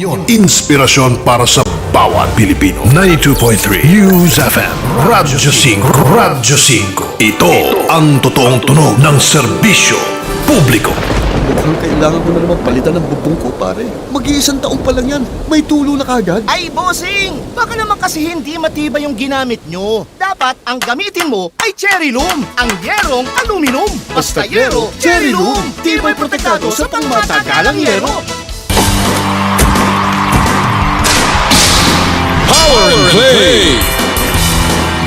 Opinyon, inspirasyon para sa bawat Pilipino. 92.3 News FM, Radyo 5, Radyo 5. Ito ang totoong tunog ng serbisyo publiko. Mukhang kailangan ko na naman palitan ng bubong ko, pare. Mag-iisang taong pa lang yan. May tulo na kagad. Ay, bossing! Baka naman kasi hindi matibay yung ginamit nyo. Dapat ang gamitin mo ay cherry loom, ang yerong aluminum. Basta yero, cherry loom. Tibay protektado sa pangmatagalang yero. Power and Play!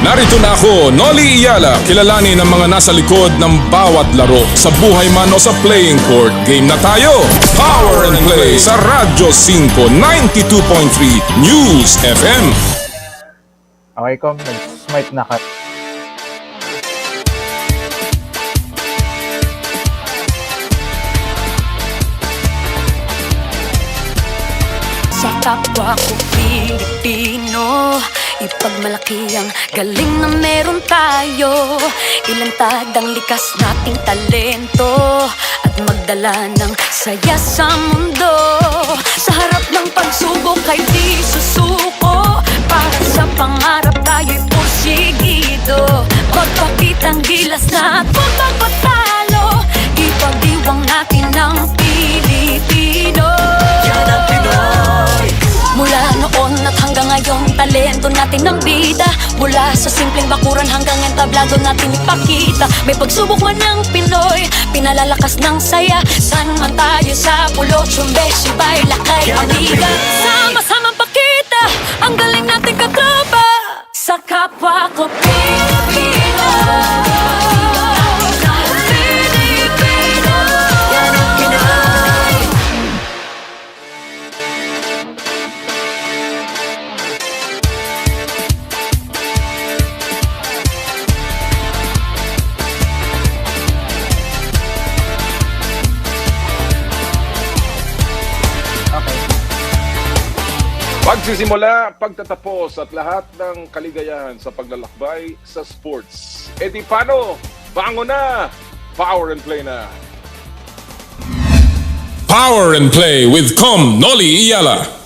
Narito na ako, Noli Iyala, kilalanin ang mga nasa likod ng bawat laro. Sa buhay man o sa playing court, game na tayo! Power and Play sa Radyo 5, 92.3 News FM. Okay, Kom, nag-smite na ka. Sa kapwa ko Pilipino, ipagmalaki ang galing na meron tayo. Ilantad ang likas nating talento at magdala ng saya sa mundo. Sa harap ng pagsubok ay di susuko. Para sa pangarap tayo'y porsigido. Magpakitang gilas na at huwag magpatalo. Ipag-iwang natin ang Pilipino. Yan ang Pinoy. Mula noon at hanggang ngayon, talento natin ang bida. Mula sa simpleng bakuran hanggang entablado natin ipakita. May pagsubok man ng Pinoy, pinalalakas ng saya. San man tayo sa pulo, tsumbe, sibay, lakay, amiga. Sama-samang pakita, ang galing natin katropa. Sa kapwa ko Pilipino. Pagsisimula, pagtatapos at lahat ng kaligayahan sa paglalakbay sa sports. E di paano? Bangon na! Power and Play na! Power and Play with Noli Iyala.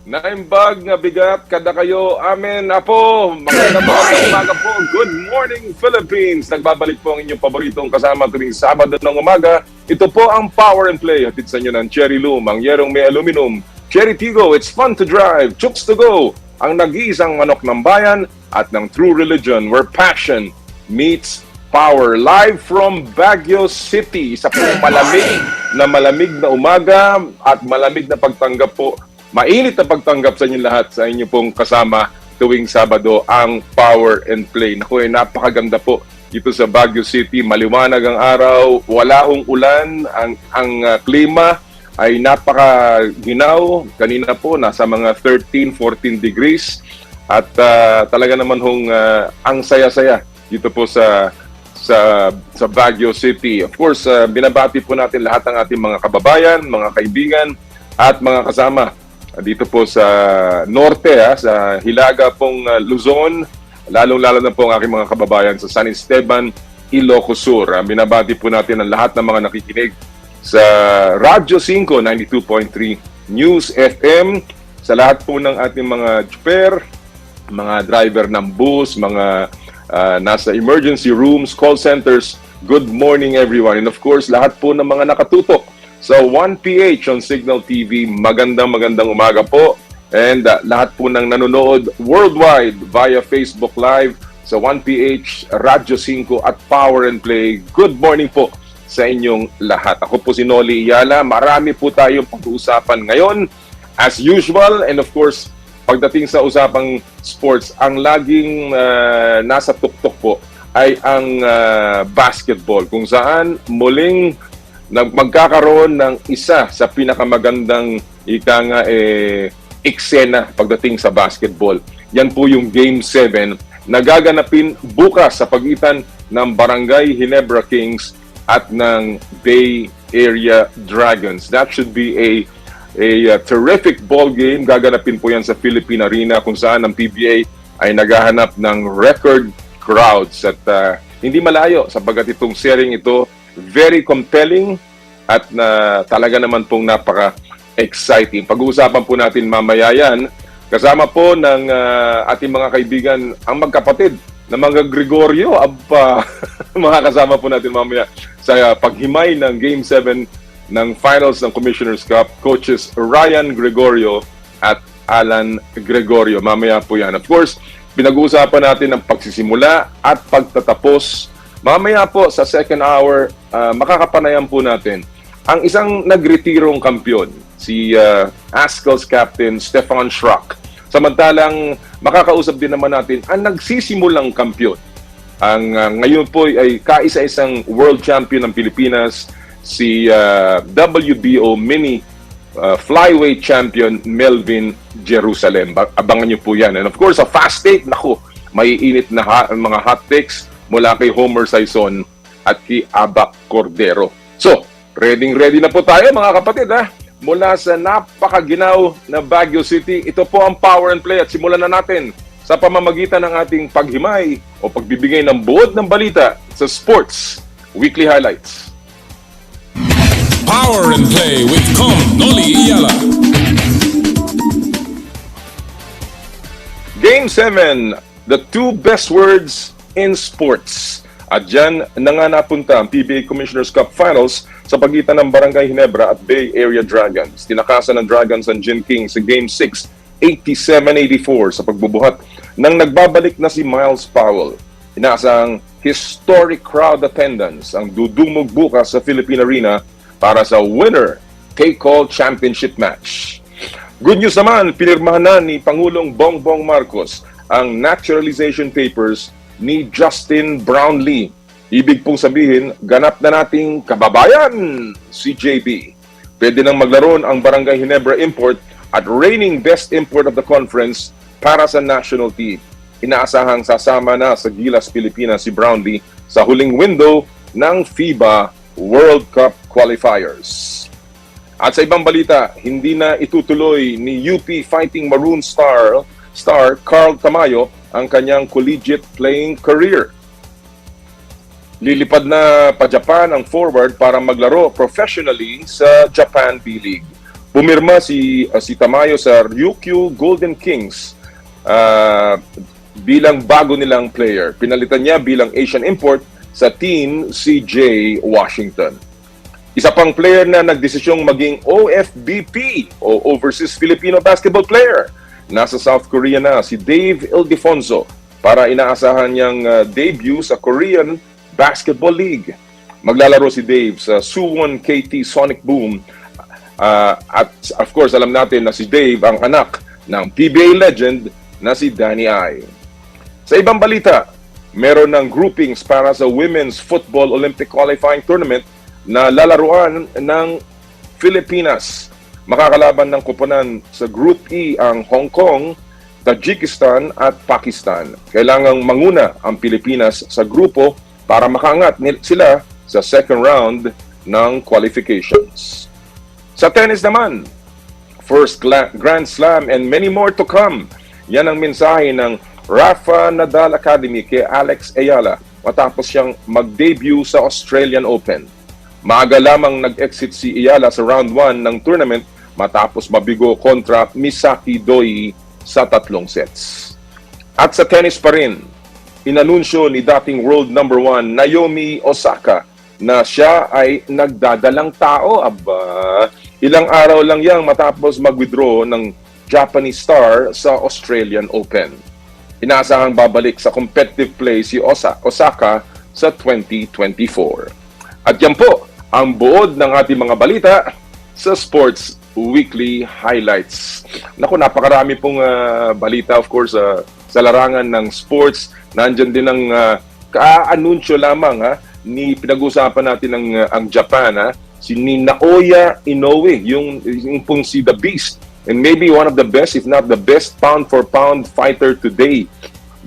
Naimbag nga bigat kada kayo amen apo. Magandang umaga po. Good morning Philippines. Nagbabalik po ang inyong paboritong kasama tuwing Sabado ng umaga. Ito po ang Power and Play. Hatid sa inyo ng Cherry Loom, ang yerong may aluminum. Cherry Tigo, it's fun to drive. Chooks to go, ang nag-iisang manok ng bayan at ng true religion where passion meets power. Live from Baguio City. Isa pong malamig na umaga at malamig na pagtanggap po. Mainit na pagtanggap sa inyo lahat, sa inyo pong kasama tuwing Sabado, ang Power and Play. Naku, napakaganda po dito sa Baguio City. Maliwanag ang araw, wala hong ulan, ang klima ay napakaginaw. Kanina po, nasa mga 13, 14 degrees. At talaga naman hong ang saya-saya dito po sa Baguio City. Of course, binabati po natin lahat ng ating mga kababayan, mga kaibigan, at mga kasama dito po sa norte, sa Hilaga pong Luzon, lalong-lalo na po ang aking mga kababayan sa San Esteban, Ilocos Sur. Binabati po natin ang lahat ng mga nakikinig sa Radyo 5, 92.3 News FM, sa lahat po ng ating mga jeeper, mga driver ng bus, mga nasa emergency rooms, call centers. Good morning everyone. And of course, lahat po ng mga nakatutok sa 1PH on Signal TV, magandang umaga po. And lahat po ng nanonood worldwide via Facebook Live sa 1PH, Radyo 5 at Power and Play. Good morning po sa inyong lahat. Ako po si Noli Iyala. Marami po tayong pag-uusapan ngayon as usual. And of course, pagdating sa usapang sports, ang laging nasa tuktok po ay ang basketball, kung saan muling magkakaroon ng isa sa pinakamagandang eksena pagdating sa basketball. Yan po yung Game 7 na gaganapin bukas sa pagitan ng Barangay Ginebra Kings at ng Bay Area Dragons. That should be a terrific ball game. Gaganapin po yan sa Philippine Arena, kung saan ang PBA ay naghahanap ng record crowds at hindi malayo sapagat itong sharing ito very compelling at na talaga naman pong napaka-exciting. Pag-uusapan po natin mamaya yan. Kasama po ng ating mga kaibigan, ang magkapatid na mga Gregorio. Mga kasama po natin mamaya sa paghimay ng Game 7 ng Finals ng Commissioner's Cup, coaches Ryan Gregorio at Alan Gregorio. Mamaya po yan. Of course, pinag-uusapan natin ang pagsisimula at pagtatapos. Mamaya po sa second hour, makakapanayan po natin ang isang nagretirong kampiyon, si Azkals Captain Stephan Schrock. Samantalang makakausap din naman natin ang nagsisimulang kampiyon. Ang ngayon po ay kaisa-isang world champion ng Pilipinas, si WBO mini flyweight champion Melvin Jerusalem. Abangan niyo po yan. And of course, a fast take, naku, may init na mga hot takes mula kay Homer Saison at kay Abak Cordero. So, ready na po tayo mga kapatid ha. Mula sa napakaginaw na Baguio City, ito po ang Power and Play at simulan na natin sa pamamagitan ng ating paghimay o pagbibigay ng buod ng balita sa Sports Weekly Highlights. Power and Play with Noli Iyala. Game 7, the two best words in sports. At dyan na nga napunta ang PBA Commissioner's Cup Finals sa pagitan ng Barangay Ginebra at Bay Area Dragons. Tinakasan ng Dragons ang Gin King sa Game 6, 87-84 sa pagbubuhat nang nagbabalik na si Miles Powell. Inaasahang historic crowd attendance ang dudumog bukas sa Philippine Arena para sa winner take-all championship match. Good news naman, pinirmahan na ni Pangulong Bongbong Marcos ang naturalization papers ni Justin Brownlee. Ibig pong sabihin, ganap na nating kababayan si JB. Pwede nang maglaro ang Barangay Ginebra import at reigning best import of the conference para sa national team. Inaasahang sasama na sa Gilas Pilipinas si Brownlee sa huling window ng FIBA World Cup qualifiers. At sa ibang balita, hindi na itutuloy ni UP Fighting Maroon star Carl Tamayo ang kanyang collegiate playing career. Lilipad na pa Japan ang forward para maglaro professionally sa Japan B-League. Pumirma si Tamayo sa Ryukyu Golden Kings bilang bago nilang player. Pinalitan niya bilang Asian import sa Team CJ Washington. Isa pang player na nagdesisyong maging OFBP o Overseas Filipino Basketball Player. Nasa South Korea na si Dave Ildefonso para inaasahan niyang debut sa Korean Basketball League. Maglalaro si Dave sa Suwon KT Sonic Boom. At of course, alam natin na si Dave ang anak ng PBA legend na si Danny Ai. Sa ibang balita, meron ng groupings para sa Women's Football Olympic Qualifying Tournament na lalaruan ng Pilipinas. Makakalaban ng koponan sa Group E ang Hong Kong, Tajikistan at Pakistan. Kailangang manguna ang Pilipinas sa grupo para makaangat sila sa second round ng qualifications. Sa tennis naman, first Grand Slam and many more to come. Yan ang mensahe ng Rafa Nadal Academy kay Alex Ayala matapos siyang mag-debut sa Australian Open. Maaga lamang nag-exit si Ayala sa round 1 ng tournament matapos mabigo kontra Misaki Doi sa 3 sets. At sa tennis pa rin, inanunsyo ni dating world number 1 Naomi Osaka na siya ay nagdadalang tao. Ilang araw lang yang matapos mag-withdraw ng Japanese star sa Australian Open. Inaasahang babalik sa competitive play si Osaka sa 2024. At yan po ang buod ng ating mga balita sa Sports Weekly Highlights. Naku, napakarami pong balita, of course, sa larangan ng sports. Nandyan din ang ka-anunsyo lamang ni pinag-usapan natin ang Japan, si Naoya Inoue, yung pong si The Beast, and maybe one of the best, if not the best pound-for-pound fighter today.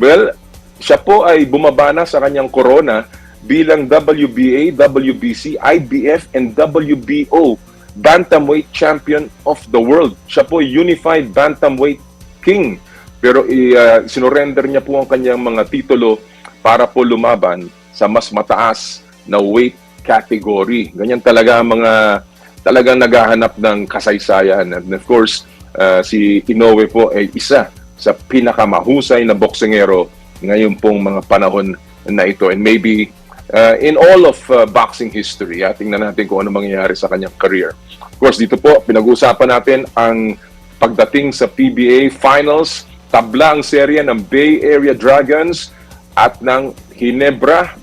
Well, siya po ay bumaba na sa kanyang corona bilang WBA, WBC, IBF, and WBO Bantamweight Champion of the World. Siya po Unified Bantamweight King. Pero sinurrender niya po ang kanyang mga titulo para po lumaban sa mas mataas na weight category. Ganyan talaga ang mga talagang naghahanap ng kasaysayan. And of course, si Inoue po ay isa sa pinakamahusay na boksingero ngayon pong mga panahon na ito. And maybe in all of boxing history, tingnan natin kung ano mangyayari sa kanyang career. Of course, dito po, pinag-uusapan natin ang pagdating sa PBA Finals, tabla ang serya ng Bay Area Dragons at ng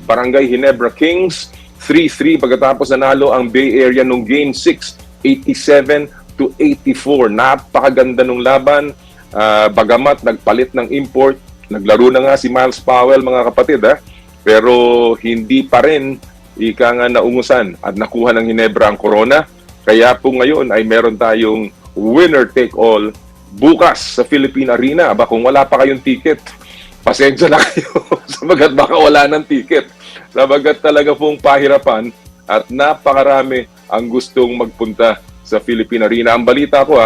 Barangay Ginebra Kings. 3-3 pagkatapos nanalo ang Bay Area nung Game 6, 87-84. Napakaganda nung laban. Bagamat nagpalit ng import, naglaro na nga si Miles Powell, mga kapatid, pero hindi pa rin ika nga naungusan at nakuha ng Ginebra ang corona. Kaya po ngayon ay meron tayong winner take all bukas sa Philippine Arena. Aba, kung wala pa kayong ticket, pasensya na kayo sabagat baka wala ng ticket. Sabagat talaga pong pahirapan at napakarami ang gustong magpunta sa Philippine Arena. Ang balita ko,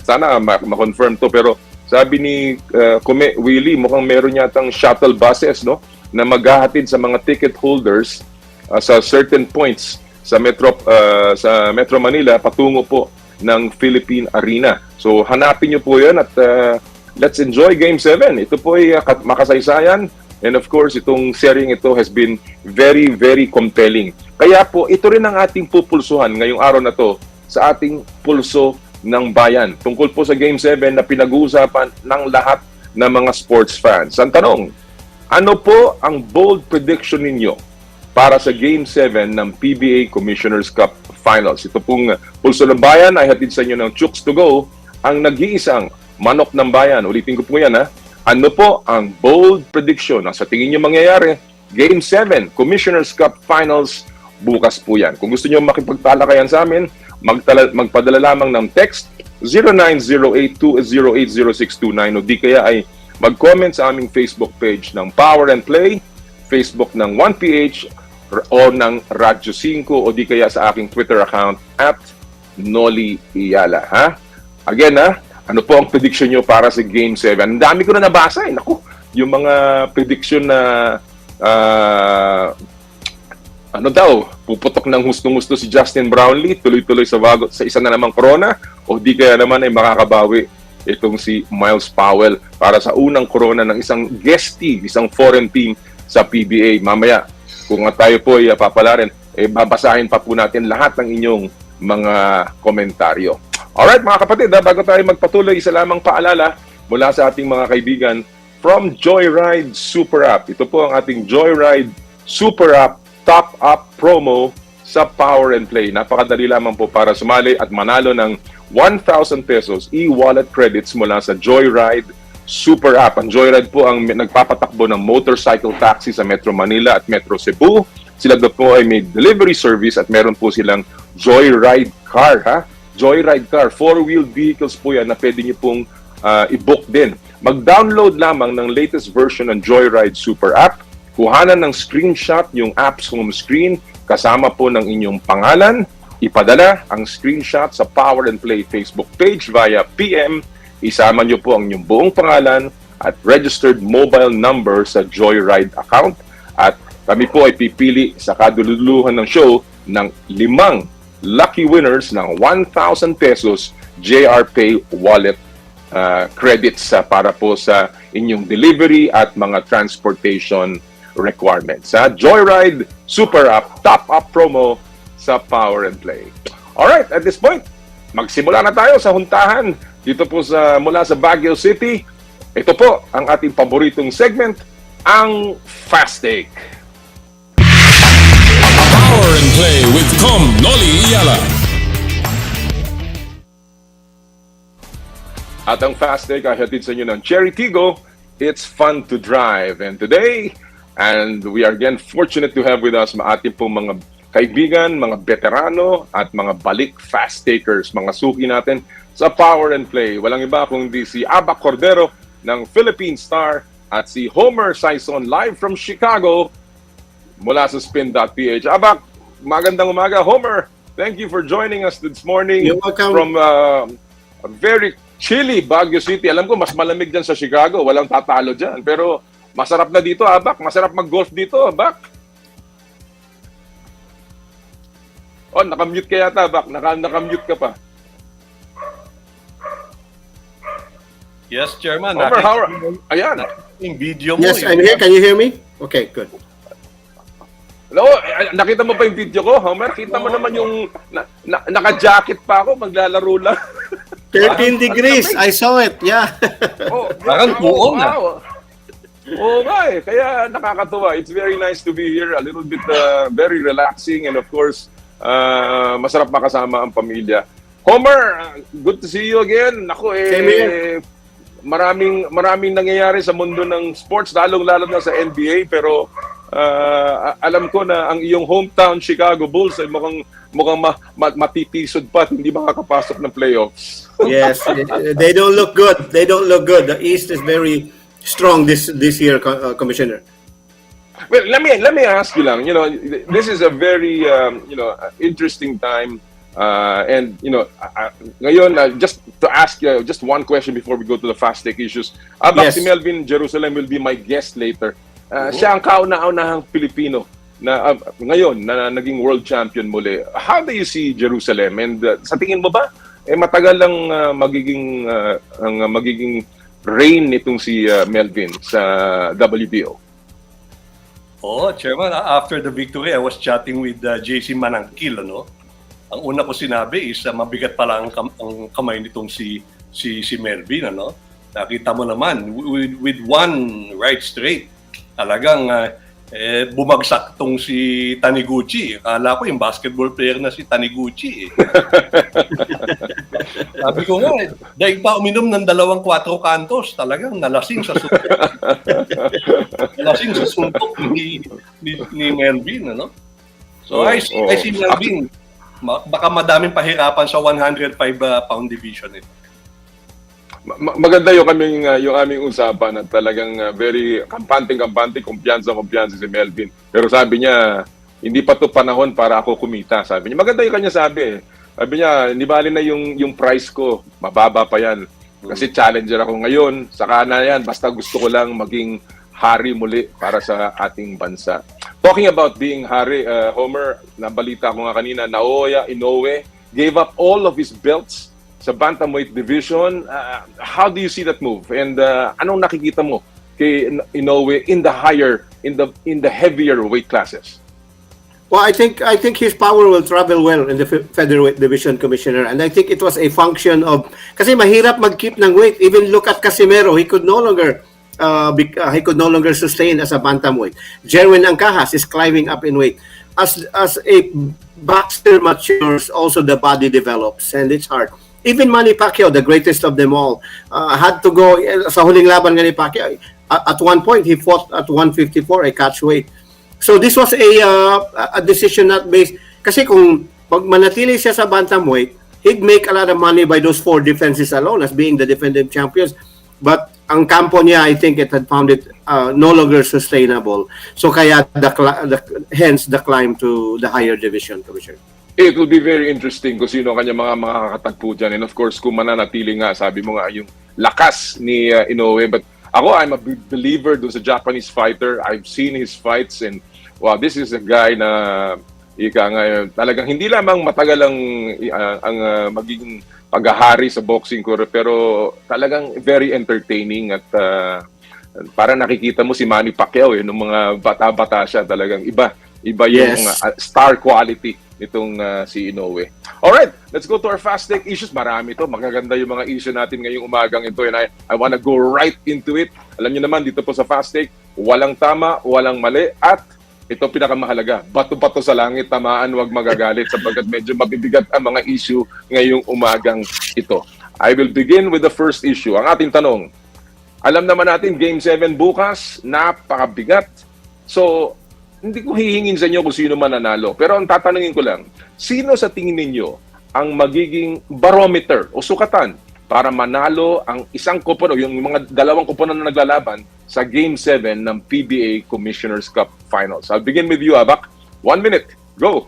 sana ma-confirm to, pero sabi ni Kume Willie, mukhang meron yatang shuttle buses, no, na maghahatid sa mga ticket holders sa certain points sa Metro Manila patungo po ng Philippine Arena. So hanapin niyo po 'yan at let's enjoy Game 7. Ito po ay makasaysayan, and of course itong seryeng ito has been very, very compelling. Kaya po ito rin ang ating pupulsuhan ngayong araw na to sa ating pulso ng bayan. Tungkol po sa Game 7 na pinag-uusapan ng lahat ng mga sports fans. Ang tanong, ano po ang bold prediction ninyo para sa Game 7 ng PBA Commissioner's Cup Finals? Ito pong pulso ng bayan ay hatid sa inyo ng Chooks to Go, ang nag-iisang manok ng bayan. Ulitin ko po yan, Ano po ang bold prediction na sa tingin nyo mangyayari? Game 7, Commissioner's Cup Finals, bukas po yan. Kung gusto nyo makipagtalakayan sa amin, magpadala lamang ng text 0908-208-0629 o di kaya ay mag-comment sa aming Facebook page ng Power and Play, Facebook ng 1PH o ng Radyo 5 o di kaya sa aking Twitter account @Noli Iyala. Again, ano po ang prediction nyo para sa Game 7? Ang dami ko na nabasa. Naku, yung mga prediction na puputok ng hustong-gusto si Justin Brownlee, tuloy-tuloy sa isa na namang corona, o di kaya naman ay makakabawi itong si Miles Powell para sa unang corona ng isang guest team, isang foreign team sa PBA. Mamaya, kung tayo po ay papalarin, babasahin pa po natin lahat ng inyong mga komentaryo. Alright mga kapatid, bago tayo magpatuloy, isa lamang paalala mula sa ating mga kaibigan from Joyride Super App. Ito po ang ating Joyride Super App Top Up promo sa Power and Play. Napakadali lamang po para sumali at manalo ng 1,000 pesos e-wallet credits mula sa Joyride Super App. Ang Joyride po ang nagpapatakbo ng motorcycle taxi sa Metro Manila at Metro Cebu. Sila po ay may delivery service at meron po silang Joyride Car, Joyride Car, 4-wheel vehicles po yan na pwede nyo pong i-book din. Mag-download lamang ng latest version ng Joyride Super App, kuhanan ng screenshot yung app's home screen, kasama po ng inyong pangalan, ipadala ang screenshot sa Power and Play Facebook page via PM, isama nyo po ang inyong buong pangalan at registered mobile number sa Joyride account, at kami po ay pipili sa kadululuhan ng show ng 5 lucky winners ng 1,000 pesos JR Pay wallet credits para po sa inyong delivery at mga transportation requirements. Joyride Super App Top Up promo sa Power and Play. Alright, at this point, magsimula na tayo sa huntahan dito po mula sa Baguio City. Ito po ang ating paboritong segment, ang Fast Take. Power and Play with Noli Iyala. At ang Fast Take ay hatid sa inyo ng Cherry Tigo. It's fun to drive. And today, we are again fortunate to have with us ating pong mga kaibigan, mga veterano at mga balik fast takers, mga suki natin sa Power and Play. Walang iba kundi si Abac Cordero ng Philippine Star at si Homer Sison live from Chicago mula sa spin.ph. Abac, magandang umaga. Homer, thank you for joining us this morning. You're welcome. From a very chilly Baguio City. Alam ko, mas malamig dyan sa Chicago. Walang tatalo dyan. Pero masarap na dito, Abac. Masarap mag-golf dito, Abac. Oh, nakamute ka yata, Bak. Nakamute ka pa. Yes, Chairman. Homer, how are... Ayan. Yung video mo. Yes, I'm here. Can you hear me? Okay, good. Hello, nakita mo pa yung video ko, Homer? Kita mo naman yung naka-jacket pa ako, maglalaro lang. 13 degrees. I saw it. Yeah. Oh, Parang buong na. Oo nga eh. Kaya nakakatuwa. It's very nice to be here. A little bit very relaxing and of course, masarap makasama ang pamilya. Homer, good to see you again. Naku Same here. maraming nangyayari sa mundo ng sports, lalong-lalo na sa NBA, pero alam ko na ang iyong hometown Chicago Bulls ay mukhang matitisod pa at hindi makakapasok ng playoffs. Yes, they don't look good. They don't look good. The East is very strong this year, Commissioner. Well, let me ask you lang. You know, this is a very interesting time. And ngayon, just to ask you just one question before we go to the fast take issues. Yes. Si Melvin Jerusalem will be my guest later. Siya ang kauna-unahang Pilipino na ngayon na naging world champion muli. How do you see Jerusalem? And sa tingin mo ba matagal lang magiging reign nitong si Melvin sa WBO? Oh, Chairman, after the victory, I was chatting with JC Manangkil, ano? Ang una ko sinabi is mabigat pala ang kamay nitong si Melvin, ano? Nakita mo naman with one right straight, talagang bumagsak tong si Taniguchi. Akala ko yung basketball player na si Taniguchi. Sabi ko nga, dahil pa uminom ng 2 kantos, talagang nalasing sa suntok. Nalasing sa suntok ni Melvin, ano? So I see Melvin, baka madaming pahirapan sa 105-pound division ito. Maganda yung aming usapan at talagang very kampante, kumpiyansa si Melvin. Pero sabi niya, hindi pa to panahon para ako kumita. Sabi niya, maganda yung kanya sabi. Sabi niya, hindi bali na yung price ko, mababa pa yan. Kasi challenger ako ngayon, saka na yan, basta gusto ko lang maging hari muli para sa ating bansa. Talking about being hari, Homer, nabalita ko nga kanina, Naoya Inoue gave up all of his belts sa bantamweight division. How do you see that move? And anong nakikita mo kay Inoue in the heavier weight classes? Well, I think his power will travel well in the featherweight division, Commissioner. And I think it was a function of kasi mahirap mag-keep ng weight. Even look at Casimero, he could no longer sustain as a bantamweight. Jerwin Angcajas is climbing up in weight. As a boxer matures, also the body develops, and it's hard. Even Manny Pacquiao, the greatest of them all, had to go sa huling laban nga ni Pacquiao. At one point, he fought at 154, a catch weight. So this was a decision not based. Kasi kung pag manatili siya sa bantamweight, he'd make a lot of money by those 4 defenses alone as being the defending champions. But ang kampo niya, I think it had found it no longer sustainable. So kaya hence the climb to the higher division, Commissioner. It will be very interesting kung sino kanya mga makakatagpo dyan. And of course, kung mananatili nga, sabi mo nga, yung lakas ni Inoue. But ako, I'm a big believer dun sa Japanese fighter. I've seen his fights and wow, this is a guy na talagang hindi lamang matagal ang magiging paghahari sa boxing ko, pero talagang very entertaining at para nakikita mo si Manny Pacquiao nung mga bata-bata siya, talagang iba yung star quality nitong si Inoue. Alright, let's go to our fast take issues. Marami to, magaganda yung mga issue natin ngayong umagang ito and I wanna go right into it. Alam niyo naman, dito po sa fast take, walang tama, walang mali, at ito pinakamahalaga, bato-bato sa langit, tamaan, wag magagalit sapagkat medyo mabibigat ang mga issue ngayong umagang ito. I will begin with the first issue. Ang ating tanong, alam naman natin, Game 7 bukas, napakabigat. So, hindi ko hihingin sa inyo kung sino man nanalo. Pero ang tatanungin ko lang, sino sa tingin ninyo ang magiging barometer o sukatan para manalo ang isang kupon o yung mga 2 kuponan na naglalaban sa Game 7 ng PBA Commissioner's Cup Finals? I'll begin with you, Abak. 1 minute. Go!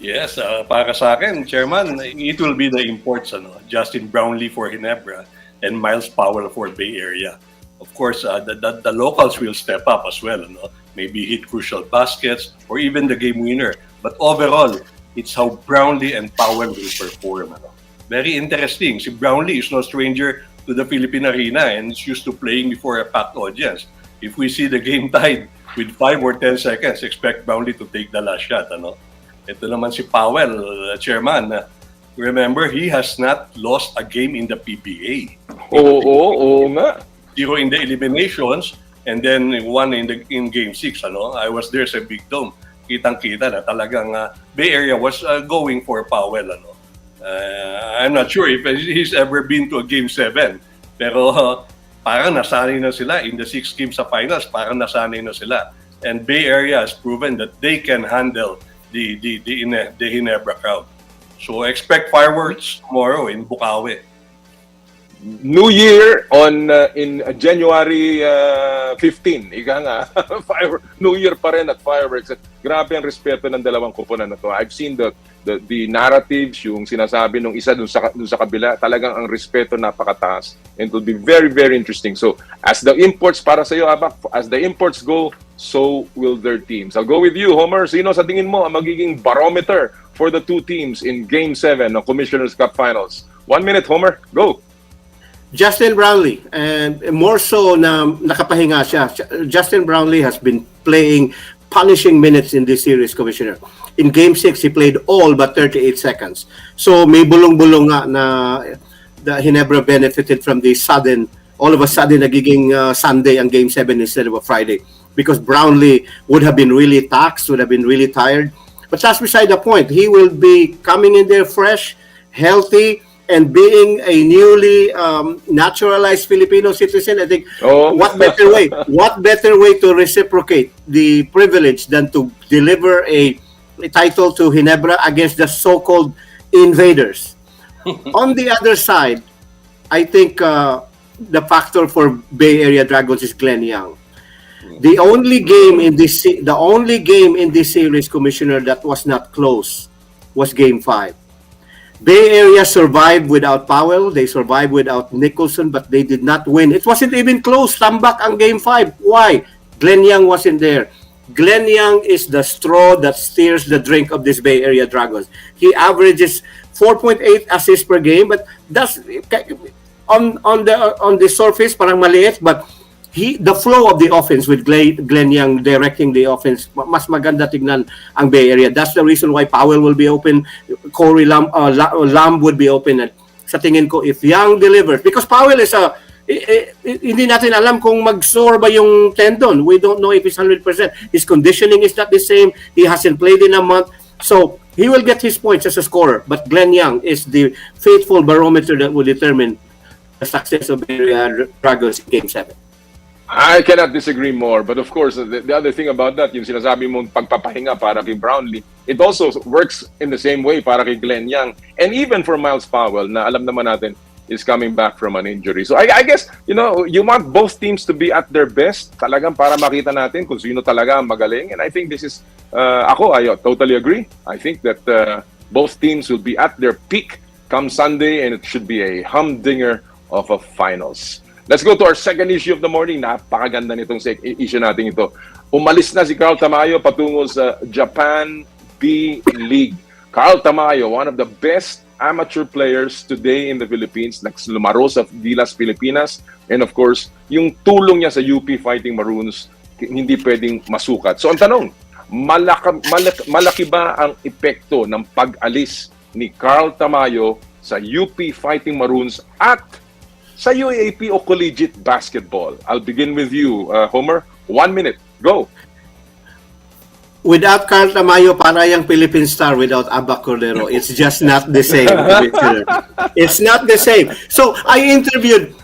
Yes, para sa akin, Chairman, it will be the imports, Justin Brownlee for Ginebra and Miles Powell for Bay Area. Of course, the locals will step up as well, maybe hit crucial baskets or even the game winner. But overall, It's how Brownlee and Powell will perform. Ano? Very interesting. Si Brownlee is no stranger to the Philippine Arena and is used to playing before a packed audience. If we see the game tied with 5 or 10 seconds, expect Brownlee to take the last shot. Ano? Ito naman si Powell, chairman. Remember, he has not lost a game in the PBA. Oo nga. 0 in the eliminations and then 1 in Game 6. Ano? I was there sa Big Dome. Kitang-kita na talagang Bay Area was going for Powell. Ano? I'm not sure if he's ever been to a Game 7. Pero parang nasanay na sila in the 6 games sa finals. Parang nasanay na sila. And Bay Area has proven that they can handle the Ginebra crowd. So expect fireworks tomorrow in Bukawi. New Year in January 15. Ika nga, New Year pa rin at fireworks. At grabe ang respeto ng dalawang koponan na to. I've seen the narratives, yung sinasabi nung isa dun sa kabila, talagang ang respeto napakataas. And it will be very, very interesting. So, as the imports para sa iyo, Abak, as the imports go, so will their teams. I'll go with you, Homer. Sino sa tingin mo ang magiging barometer for the two teams in Game 7 ng Commissioner's Cup Finals? 1 minute, Homer. Go! Justin Brownlee, and more so na nakapahinga siya. Justin Brownlee has been playing punishing minutes in this series, Commissioner. In Game 6, he played all but 38 seconds. So may bulong-bulong nga na the Ginebra benefited from the sudden, all of a sudden nagiging Sunday ang Game 7 instead of a Friday. Because Brownlee would have been really taxed, would have been really tired. But that's beside the point. He will be coming in there fresh, healthy, and being a newly naturalized Filipino citizen, I think, what better way to reciprocate the privilege than to deliver a title to Ginebra against the so-called invaders. On the other side, I think the factor for Bay Area Dragons is Glenn Young. The only game in this series, Commissioner, that was not close was Game 5. Bay Area survived without Powell. They survived without Nicholson, but they did not win. It wasn't even close. Tambak ang Game 5. Why? Glenn Young wasn't there. Glenn Young is the straw that steers the drink of this Bay Area Dragons. He averages 4.8 assists per game, but that's on the surface parang maliit, but the flow of the offense with Glenn Young directing the offense, mas maganda tignan ang Bay Area. That's the reason why Powell will be open, Corey Lamb would be open. At sa tingin ko, if Young delivers, because Powell is hindi natin alam kung mag-sore ba yung tendon. We don't know if it's 100%. His conditioning is not the same. He hasn't played in a month. So, he will get his points as a scorer. But Glenn Young is the faithful barometer that will determine the success of Bay Area Dragons in Game 7. I cannot disagree more. But of course, the other thing about that, yung sinasabi mong pagpapahinga para kay Brownlee, it also works in the same way para kay Glenn Young. And even for Miles Powell, na alam naman natin, is coming back from an injury. So I guess, you want both teams to be at their best talagang para makita natin kung sino talaga ang magaling. And I think this is, I totally agree. I think that both teams will be at their peak come Sunday, and it should be a humdinger of a finals. Let's go to our second issue of the morning. Napakaganda nitong issue natin ito. Umalis na si Carl Tamayo patungo sa Japan B-League. Carl Tamayo, one of the best amateur players today in the Philippines, lumaro sa Gilas, Pilipinas. And of course, yung tulong niya sa UP Fighting Maroons, hindi pwedeng masukat. So ang tanong, malaki ba ang epekto ng pag-alis ni Carl Tamayo sa UP Fighting Maroons at sa UAAP o collegiate basketball? I'll begin with you, Homer. 1 minute. Go. Without Carl Tamayo, para yung Philippine Star without Abba Cordero. It's just not the same. It's not the same. So, I interviewed,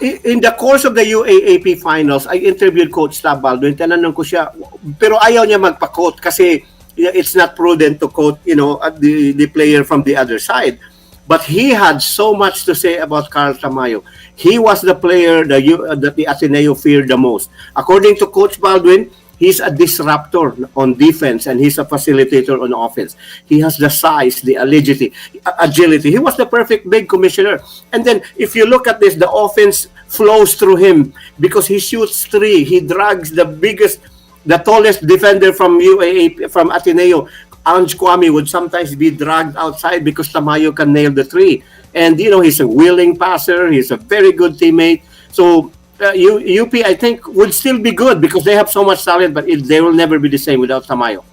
in the course of the UAAP finals, I interviewed Coach Tab Baldwin. Tinanong ko siya, pero ayaw niya magpa-quote kasi it's not prudent to quote, the player from the other side. But he had so much to say about Carl Tamayo. He was the player that the Ateneo feared the most. According to Coach Baldwin, he's a disruptor on defense and he's a facilitator on offense. He has the size, the agility. He was the perfect big, Commissioner. And then if you look at this, the offense flows through him because he shoots three. He drags the tallest defender from UAAP, from Ateneo, Ange Kwame would sometimes be dragged outside because Tamayo can nail the three. And, he's a willing passer. He's a very good teammate. So, UP, I think, would still be good because they have so much talent, but they will never be the same without Tamayo.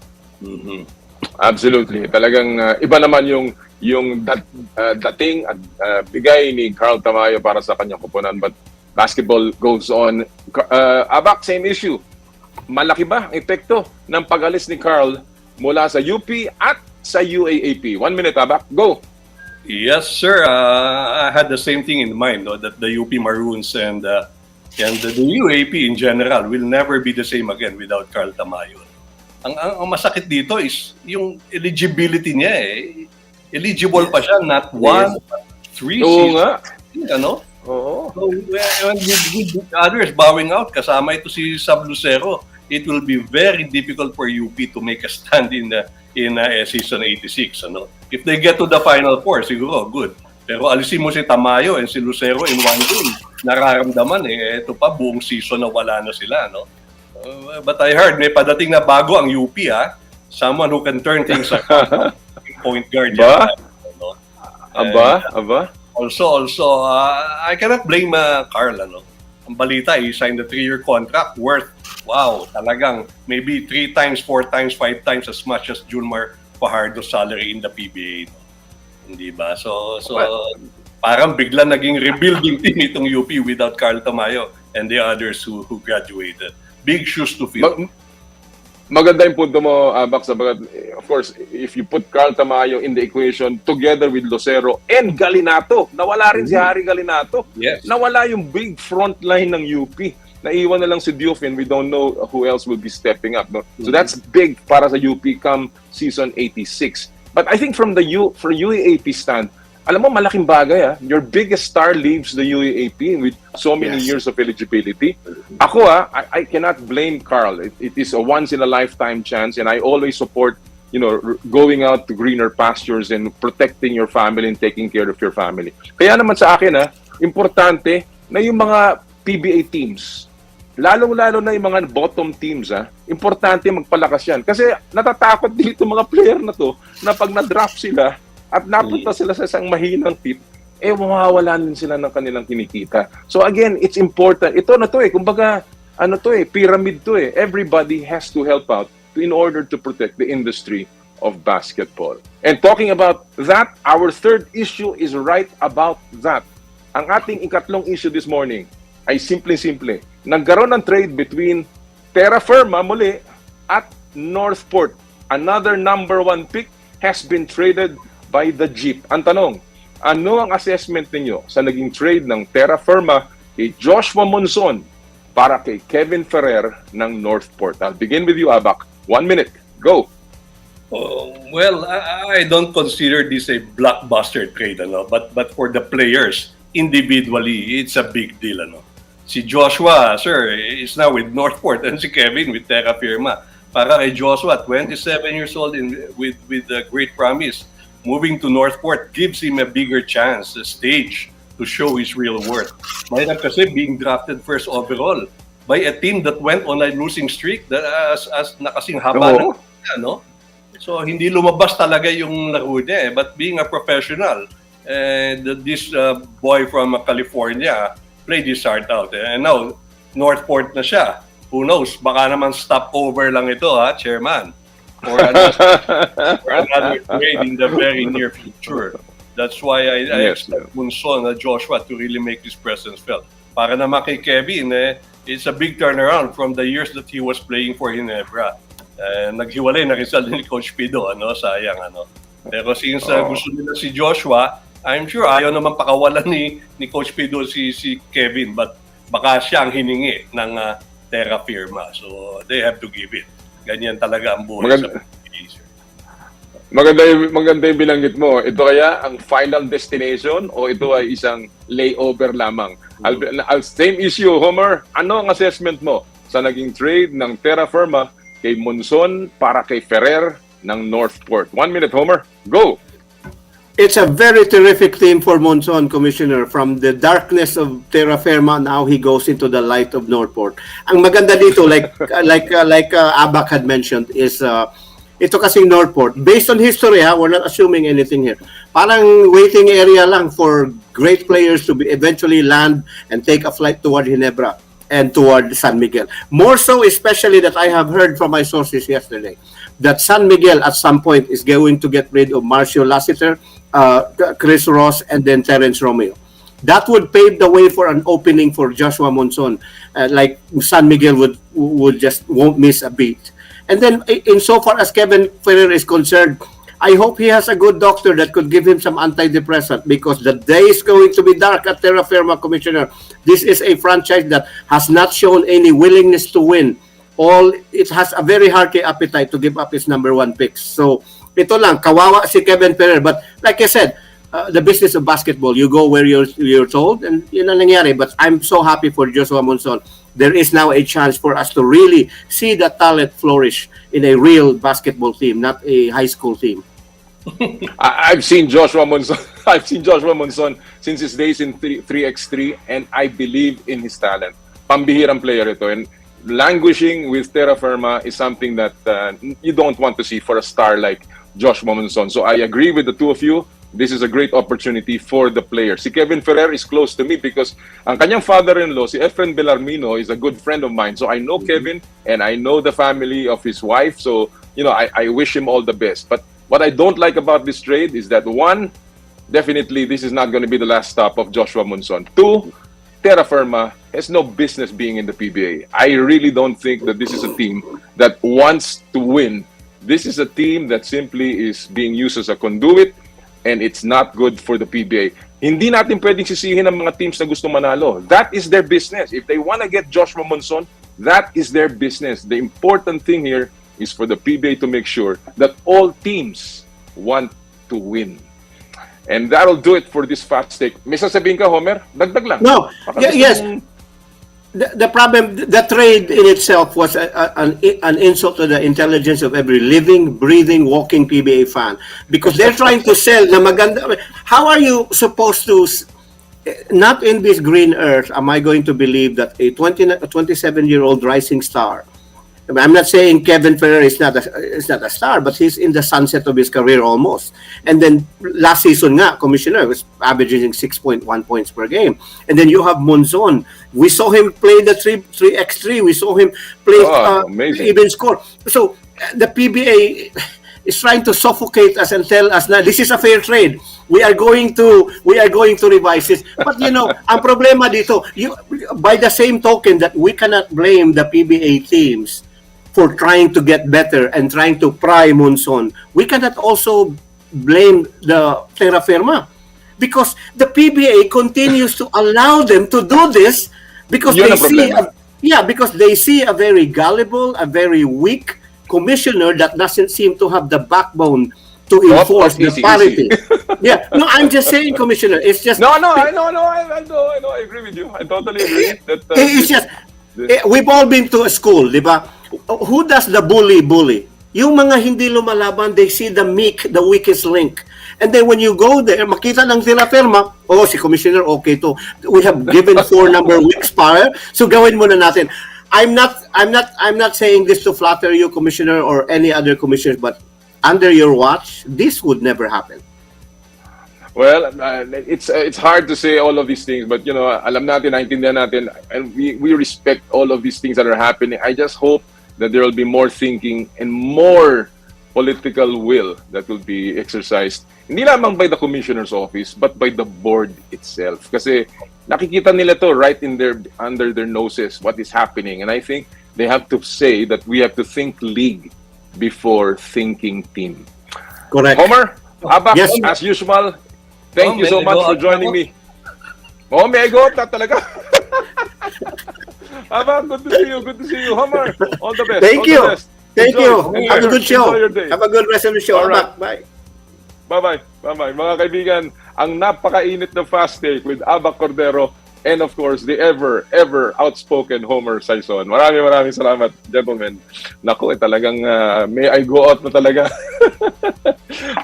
Mhm. Absolutely. Talagang iba naman yung dating at bigay ni Carl Tamayo para sa kanyang koponan. But basketball goes on. Abak, same issue. Malaki ba ang epekto ng pag-alis ni Carl mula sa UP at sa UAAP? 1 minute, Abak. Go! Yes, sir. I had the same thing in mind, no, that the UP Maroons and the UAP in general will never be the same again without Carl Tamayo. Ang masakit dito is yung eligibility niya eh. Eligible pa siya, not 1, but 3 seasons. nga. Ano? Oo. So, when with others bowing out, kasama ito si Sab Lucero, it will be very difficult for UP to make a stand in season 86. Ano? If they get to the Final Four, siguro, good. Pero alisin mo si Tamayo and si Lucero in one game, nararamdaman ito pa, buong season na wala na sila. No? But I heard, may padating na bago ang UP, someone who can turn things around. Point guard. Ba? Yan, no? Aba? Also, I cannot blame Carl. Ano? Ang balita, he signed a 3-year contract worth, wow, talagang maybe 3 times, 4 times, 5 times as much as Junmar Fajardo's salary in the PBA. No? Hindi ba? So parang bigla naging rebuilding team itong UP without Carl Tamayo and the others who graduated. Big shoes to fill. Maganda yung punto mo, Abak, sabagat, of course, if you put Carl Tamayo in the equation together with Lucero and Galinato, nawala rin si Harry Galinato. Yes. Nawala yung big front line ng UP. Naiwan na lang si Diouf and we don't know who else will be stepping up. No? So that's big para sa UP come season 86. But I think from for UAAP stand, alam mo, malaking bagay. Your biggest star leaves the UAAP with so many years of eligibility. Ako, I cannot blame Carl. It is a once-in-a-lifetime chance and I always support, going out to greener pastures and protecting your family and taking care of your family. Kaya naman sa akin, importante na yung mga PBA teams, lalong-lalo na yung mga bottom teams, importante magpalakas yan. Kasi natatakot dito mga player na to na pag na-draft sila, at napunta sila sa isang mahinang tip, mawawalan din sila ng kanilang kinikita. So again, it's important. Ito na to kumbaga, pyramid to Everybody has to help out in order to protect the industry of basketball. And talking about that, our third issue is right about that. Ang ating ikatlong issue this morning ay simple-simple. Nagkaroon ng trade between Terra Firma muli at Northport. Another number 1 pick has been traded by the Jeep. Ang tanong, ano ang assessment ninyo sa naging trade ng Terra Firma kay Joshua Monzon para kay Kevin Ferrer ng Northport? I'll begin with you, Abak. 1 minute. Go! Well, I don't consider this a blockbuster trade, but for the players, individually, it's a big deal. Si Joshua, sir, is now with Northport and si Kevin with Terra Firma. Para kay Joshua, 27 years old with great promise, moving to Northport gives him a bigger chance, a stage to show his real worth. Mahirap kasi being drafted first overall by a team that went on a losing streak as na kasing haba ng So hindi lumabas talaga yung laro niya But being a professional, and this boy from California played his heart out. And now, Northport na siya. Who knows? Baka naman stopover lang ito, Chairman. Or another trade in the very near future. That's why I expect Monzon Joshua to really make his presence felt. Para naman kay Kevin, it's a big turnaround from the years that he was playing for Ginebra. Naghiwalay na rin sa ni Coach Pido, sayang. Pero since gusto nila si Joshua, I'm sure ayaw naman pakawalan ni Coach Pido si Kevin, but baka siya ang hiningi ng Terra Firma. So they have to give it. Ganyan talaga ang buhay sa PBA. Maganda yung binanggit mo. Ito kaya ang final destination o ito ay isang layover lamang? Same issue, Homer. Ano ang assessment mo sa naging trade ng Terra Firma kay Monzon para kay Ferrer ng Northport? 1 minute, Homer. Go! It's a very terrific team for Monzon, Commissioner. From the darkness of Terra Firma, now he goes into the light of Northport. Ang maganda dito, like Abak had mentioned, is ito kasing Northport, based on history, we're not assuming anything here. Parang waiting area lang for great players to eventually land and take a flight toward Ginebra and toward San Miguel. More so, especially that I have heard from my sources yesterday, that San Miguel at some point is going to get rid of Marcio Lassiter, Chris Ross, and then Terence Romeo. That would pave the way for an opening for Joshua Monson. Like San Miguel won't miss a beat. And then insofar as Kevin Ferrer is concerned, I hope he has a good doctor that could give him some antidepressant, because the day is going to be dark at Terra Firma, Commissioner. This is a franchise that has not shown any willingness to win. It has a very hearty appetite to give up its number 1 picks. So ito lang, kawawa si Kevin Ferrer. But like I said, the business of basketball, you go where you're told, and yun ang nangyari. But I'm so happy for Joshua Monson. There is now a chance for us to really see the talent flourish in a real basketball team, not a high school team. I've seen Joshua Monson. I've seen Joshua Monson since his days in 3x3, and I believe in his talent. Pambihirang player ito, and languishing with Terra Firma is something that you don't want to see for a star like Joshua Monson. So I agree with the two of you. This is a great opportunity for the player. Si Kevin Ferrer is close to me because ang kanyang father-in-law, si Efren Belarmino, is a good friend of mine. So I know Kevin and I know the family of his wife. So, I wish him all the best. But what I don't like about this trade is that, one, definitely this is not going to be the last stop of Joshua Monson. Two, Terra Firma has no business being in the PBA. I really don't think that this is a team that wants to win. This is a team that simply is being used as a conduit, and it's not good for the PBA. Hindi natin pwedeng sisihin ang mga teams na gusto manalo. That is their business. If they want to get Joshua Monson, that is their business. The important thing here is for the PBA to make sure that all teams want to win. And that'll do it for this fast take. May sasabihin ka, Homer? Dagdag lang. No. Yes. The problem, the trade in itself was an insult to the intelligence of every living, breathing, walking PBA fan, because they're trying to sell na maganda. How are you supposed to, not in this green earth, am I going to believe that a 27-year-old rising star, I'm not saying Kevin Ferrer is not a star, but he's in the sunset of his career almost. And then last season nga, Commissioner was averaging 6.1 points per game. And then you have Monzon. We saw him play the 3x3. We saw him play even score. So the PBA is trying to suffocate us and tell us na this is a fair trade. We are going to revise this. But ang problema dito, by the same token that we cannot blame the PBA teams for trying to get better and trying to pry Monson, we cannot also blame the Terra Firma, because the PBA continues to allow them to do this because they see a very gullible, a very weak commissioner that doesn't seem to have the backbone to enforce the parity. No, I'm just saying, Commissioner, it's just... No, I know, I agree with you. I totally agree. It's just, we've all been to a school, di ba? Who does the bully? Yung mga hindi lumalaban, they see the weakest link. And then when you go there, makita ng Terra Firma, si Commissioner, okay to. We have given 4 number weeks para, so gawin muna natin. I'm not saying this to flatter you, Commissioner, or any other commissioners, but under your watch, this would never happen. Well, it's hard to say all of these things, but alam natin, naintindihan natin, and we respect all of these things that are happening. I just hope that there will be more thinking and more political will that will be exercised, hindi lamang by the commissioner's office, but by the board itself. Kasi nakikita nila to right under their noses what is happening, and I think they have to say that we have to think league before thinking team. Correct. Homer, Abak, yes, as usual, thank you so much for joining me. May I go up na talaga? Abak, good to see you. Homer, all the best. Thank you. Thank you. Have a good show. Enjoy your day. Have a good rest of the show. All right. Bye. Bye-bye. Mga kaibigan, ang napakainit na fast take with Abak Cordero and of course, the ever outspoken Homer Saison. Maraming salamat, gentlemen. Naku, talagang may I go out na talaga.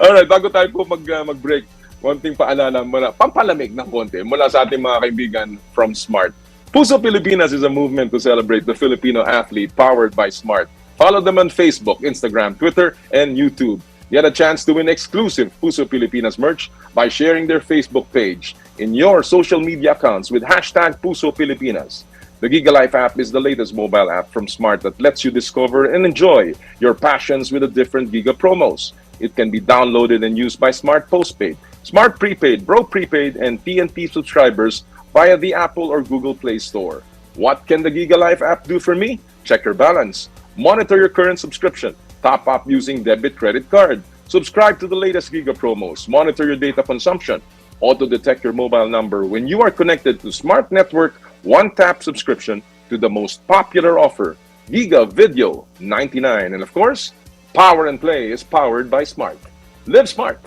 Alright, bago tayo po mag-break, konting paalala mula, pampalamig ng konti mula sa ating mga kaibigan from Smart. Puso Pilipinas is a movement to celebrate the Filipino athlete powered by Smart. Follow them on Facebook, Instagram, Twitter, and YouTube. Get a chance to win exclusive Puso Pilipinas merch by sharing their Facebook page in your social media accounts with hashtag Puso Pilipinas. The Giga Life app is the latest mobile app from Smart that lets you discover and enjoy your passions with the different Giga promos. It can be downloaded and used by Smart Postpaid, Smart Prepaid, Bro Prepaid, and TNT subscribers via the Apple or Google Play Store. What can the Giga Life app do for me? Check your balance, monitor your current subscription, top up using debit credit card, subscribe to the latest Giga promos, monitor your data consumption, auto-detect your mobile number when you are connected to Smart Network one-tap subscription to the most popular offer, Giga Video 99. And of course, Power and Play is powered by Smart. Live Smart!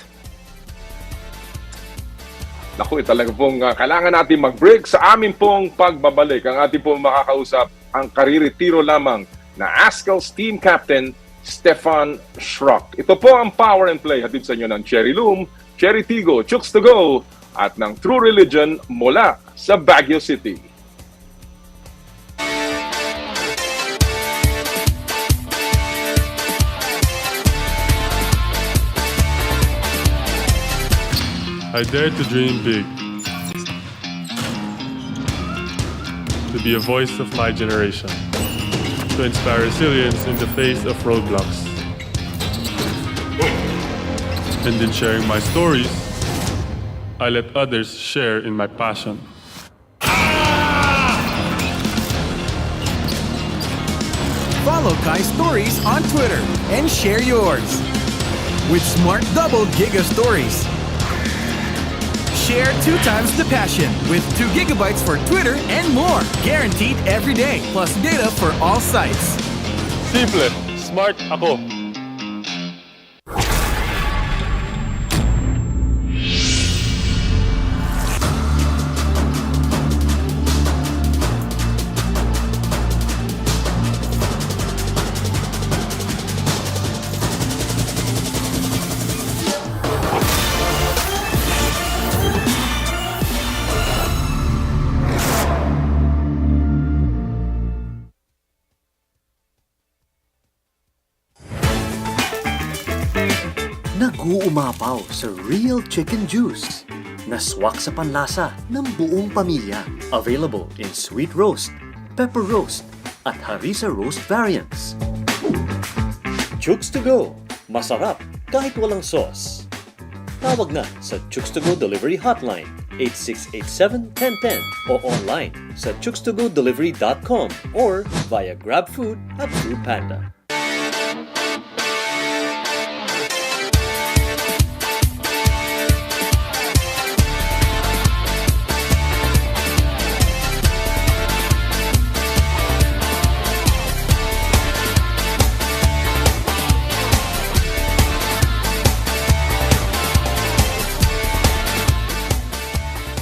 Naku, talaga pong kailangan natin mag-break sa amin pong pagbabalik. Ang ating pong makakausap, ang kareretiro lamang na Azkals Team Captain, Stephan Schrock. Ito po ang Power and Play, hatid sa inyo ng Cherry Loom, Cherry Tigo, Chooks to Go, at ng True Religion mula sa Baguio City. I dare to dream big, to be a voice of my generation, to inspire resilience in the face of roadblocks. And in sharing my stories, I let others share in my passion. Follow Kai Stories on Twitter and share yours with Smart Double Giga Stories. Share 2 times the passion with 2 gigabytes for Twitter and more. Guaranteed every day, plus data for all sites. Simple, smart ako. Nag-uumapaw sa real chicken juice na swak sa panlasa ng buong pamilya. Available in sweet roast, pepper roast, at harissa roast variants. Chooks to Go. Masarap kahit walang sauce. Tawag na sa Chooks to Go Delivery Hotline 8687-1010 o online sa chookstogodelivery.com or via GrabFood at Foodpanda.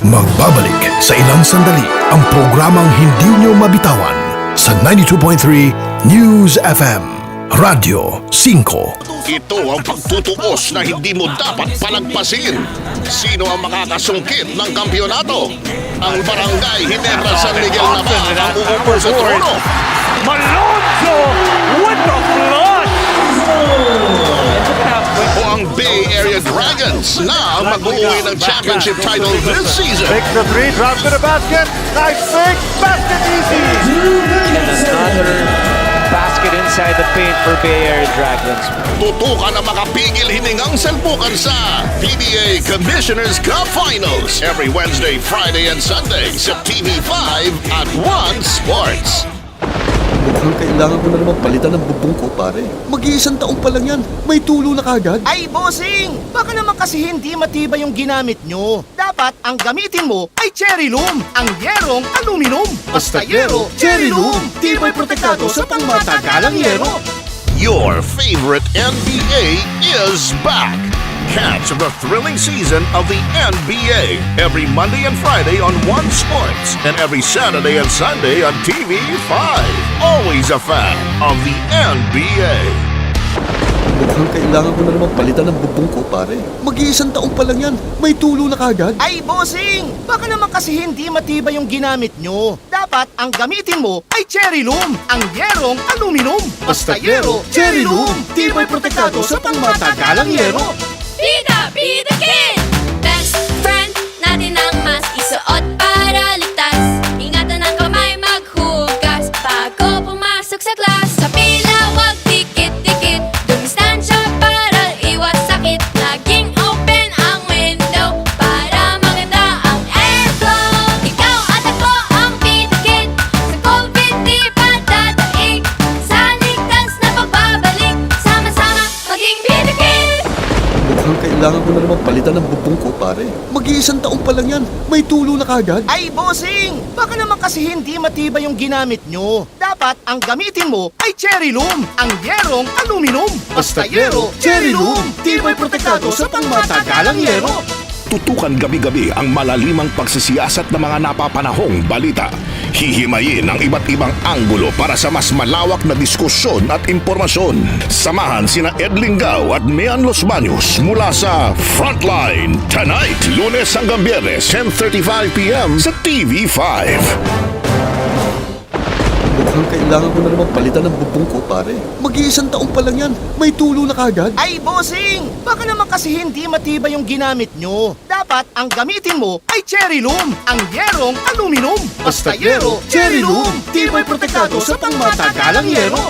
Magbabalik sa ilang sandali ang programang hindi nyo mabitawan sa 92.3 News FM, Radyo 5. Ito ang pagtutuos na hindi mo dapat palagpasin. Sino ang makakasungkit ng kampyonato? Ang barangay Ginebra San Miguel na ba ang uupo sa trono? Malonzo with the flush! O ang Bay Area Dragons na ang mag-uwi ng championship title this season? Takes the 3, drops to the basket. Nice fake, basket easy! And another basket inside the paint for Bay Area Dragons. Tutukan na makapigil hiningang salpukan sa PBA Commissioner's Cup Finals every Wednesday, Friday, and Sunday sa TV5 at One Sports. Mukhang kailangan ko na naman palitan ng bubong ko, pare. Mag-iisang taong pa lang yan. May tulo na kagad. Ay, bossing! Baka naman kasi hindi matibay yung ginamit nyo. Dapat ang gamitin mo ay Cherry Loom, ang yerong aluminum. Basta yero, Cherry Loom. Tibay protektado sa pangmatagalang yero. Your favorite NBA is back. Catch the thrilling season of the NBA every Monday and Friday on One Sports and every Saturday and Sunday on TV5. Always a fan of the NBA. Mukhang kailangan ko na naman palitan ng bubong ko, pare. Mag-iisang taong pa lang yan. May tulo na kagad. Ay, bossing! Baka naman kasi hindi matibay yung ginamit nyo. Dapat ang gamitin mo ay cherry loom, ang yerong aluminum. Basta yero, cherry loom. Tibay protektado sa pangmatagalang yero. Bigatin! Best friend natin ang mas isuot para ligtas. Ingatan ang kamay maghugas bago pumasok sa class. Sa pila wag dikit-dikit, dumistansya para iwas sakit. Laging open ang window para maganda ang airflow. Ikaw at ako ang bitikit, sa COVID di pa dadaig. Sa ligtas na pagbabalik, sama-sama maging bitikit. Mukhang kailangan ko na naman palitan ng bubong ko, pare. Mag-iisang taong pa lang yan. May tulo na kagad. Ay, bossing! Baka naman kasi hindi matibay yung ginamit nyo. Dapat ang gamitin mo ay cherry loom, ang yerong aluminum. Basta yero, cherry loom. Tibay protektado sa pangmatagalang yero. Tutukan gabi-gabi ang malalimang pagsisiyasat ng mga napapanahong balita. Hihimayin ang iba't ibang anggulo para sa mas malawak na diskusyon at impormasyon. Samahan sina Ed Lingao at Mian Los Baños mula sa Frontline tonight, Lunes hanggang Biyernes, 10:35 p.m. sa TV5. Mukhang kailangan ko na naman palitan ng bubong ko, pare. Mag-iisang taong pa lang yan. May tulo na kagad. Ay, bossing! Baka naman kasi hindi matibay yung ginamit nyo. Dapat ang gamitin mo ay cherry loom, ang yerong aluminum. Basta yero, cherry loom. Tibay protektado sa pangmatagalang yero.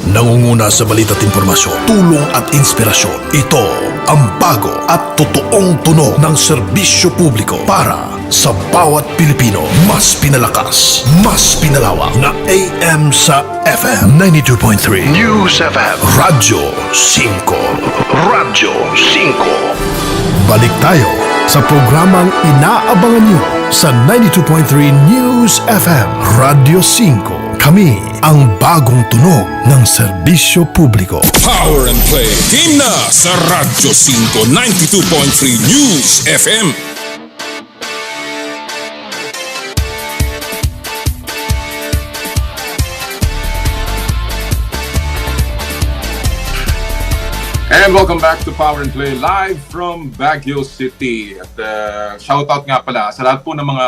Nangunguna sa balita at impormasyon, tulong at inspirasyon. Ito ang bago at totoong tunog ng serbisyo publiko para sa bawat Pilipino. Mas pinalakas, mas pinalawak na AM sa FM 92.3 News FM Radyo 5. Radyo 5. Balik tayo sa programang inaabangan nyo sa 92.3 News FM Radyo 5. Kami ang bagong tunog ng serbisyo publiko. Power and Play. Team na sa Radyo 5 92.3 News FM. And welcome back to Power and Play live from Baguio City. At shoutout nga pala sa lahat po ng mga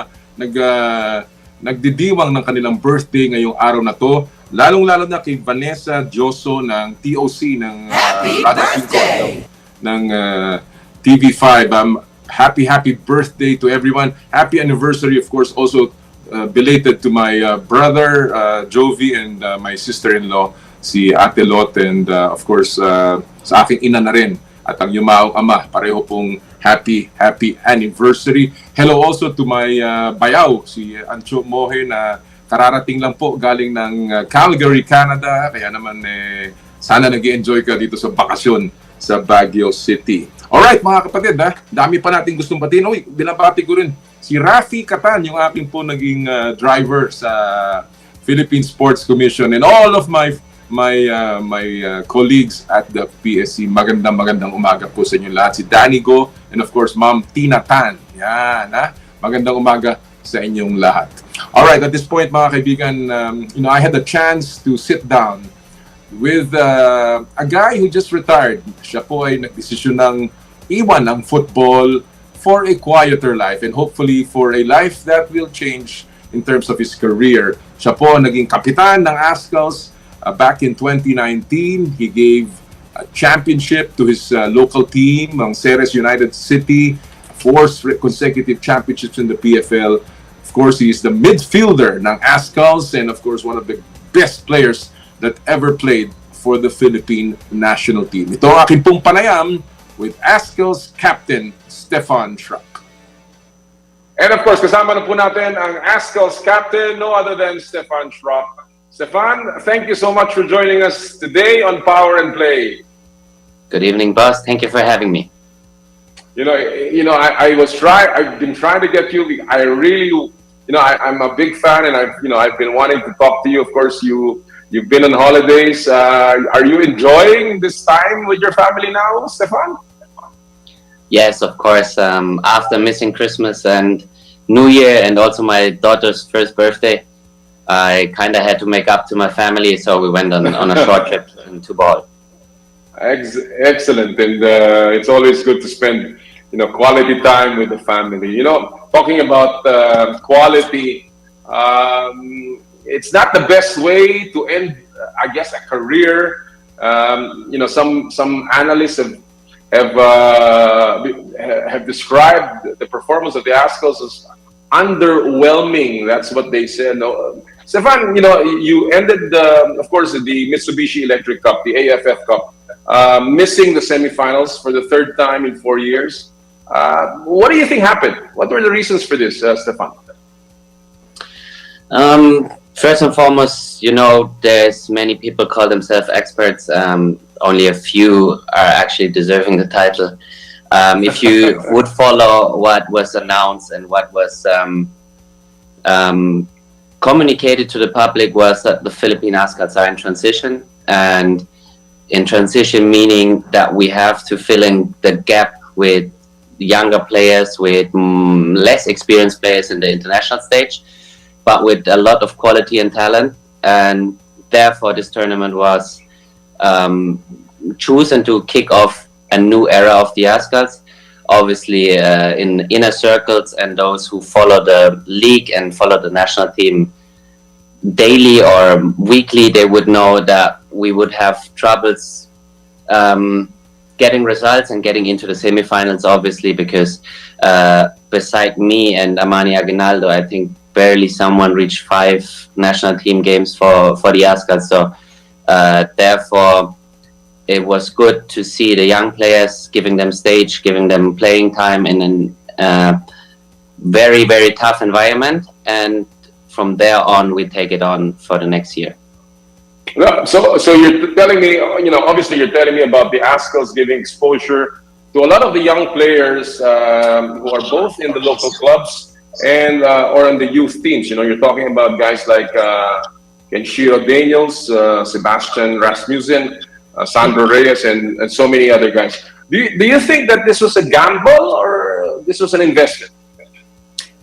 nagdidiwang ng kanilang birthday ngayong araw na to. Lalong-lalo na kay Vanessa Joso ng TOC ng ng TV5. Happy birthday to everyone. Happy anniversary, of course, also belated to my brother Jovi and my sister-in-law si Ate Lot, and of course sa aking ina na rin at ang yumaong ama. Pareho pong happy anniversary. Hello also to my bayaw, si Ancho Mohe, na kararating lang po galing ng Calgary, Canada. Kaya naman sana nag-enjoy ka dito sa bakasyon sa Baguio City. Alright mga kapatid, dami pa natin gustong batiin. Binabati ko rin si Rafi Catan, yung aking po naging driver sa Philippine Sports Commission, and all of my colleagues at the PSC. Magandang umaga po sa inyo lahat. Si Danny Go and of course Ma'am Tina Tan. Yan, magandang umaga sa inyong lahat. Alright, at this point mga kaibigan, I had the chance to sit down with a guy who just retired. Siya po ay nagdesisyon ng iwan ang football for a quieter life and hopefully for a life that will change in terms of his career. Siya po naging kapitan ng Azkals. Back in 2019, he gave a championship to his local team, ang Ceres United City, 4 consecutive championships in the PFL. Of course, he is the midfielder ng Azkals and of course one of the best players that ever played for the Philippine national team. Ito ang aking pong panayam with Azkals captain Stephan Schrock. And of course, kasama na po natin ang Azkals captain, no other than Stephan Schrock. Stephan, thank you so much for joining us today on Power and Play. Good evening, boss. Thank you for having me. I've been trying to get you. I really, I'm a big fan, and I've been wanting to talk to you. Of course, you've been on holidays. Are you enjoying this time with your family now, Stephan? Yes, of course. After missing Christmas and New Year, and also my daughter's first birthday, I kind of had to make up to my family, so we went on a short trip to Bohol. Excellent, and it's always good to spend quality time with the family. Talking about quality, it's not the best way to end, I guess, a career. Some analysts have described the performance of the Azkals as underwhelming. That's what they said. No, Stephan, you ended, of course, the Mitsubishi Electric Cup, the AFF Cup, missing the semifinals for the third time in 4 years. What do you think happened? What were the reasons for this, Stephan? First and foremost, there's many people call themselves experts. Only a few are actually deserving the title. If you would follow what was announced and what was communicated to the public, was that the Philippine Azkals are in transition, and in transition meaning that we have to fill in the gap with younger players, with less experienced players in the international stage, but with a lot of quality and talent. And therefore this tournament was chosen to kick off a new era of the Azkals. Obviously in inner circles and those who follow the league and follow the national team daily or weekly, they would know that we would have troubles getting results and getting into the semifinals, obviously, because beside me and Amani Aguinaldo, I think barely someone reached 5 national team games for the Azkals. So therefore it was good to see the young players, giving them stage, giving them playing time in a very, very tough environment. And from there on, we take it on for the next year. Yeah, so you're telling me, obviously you're telling me about the Azkals giving exposure to a lot of the young players who are both in the local clubs and or on the youth teams. You're talking about guys like Kenshiro Daniels, Sebastian Rasmussen, Sandro Reyes, and so many other guys. Do you think that this was a gamble or this was an investment?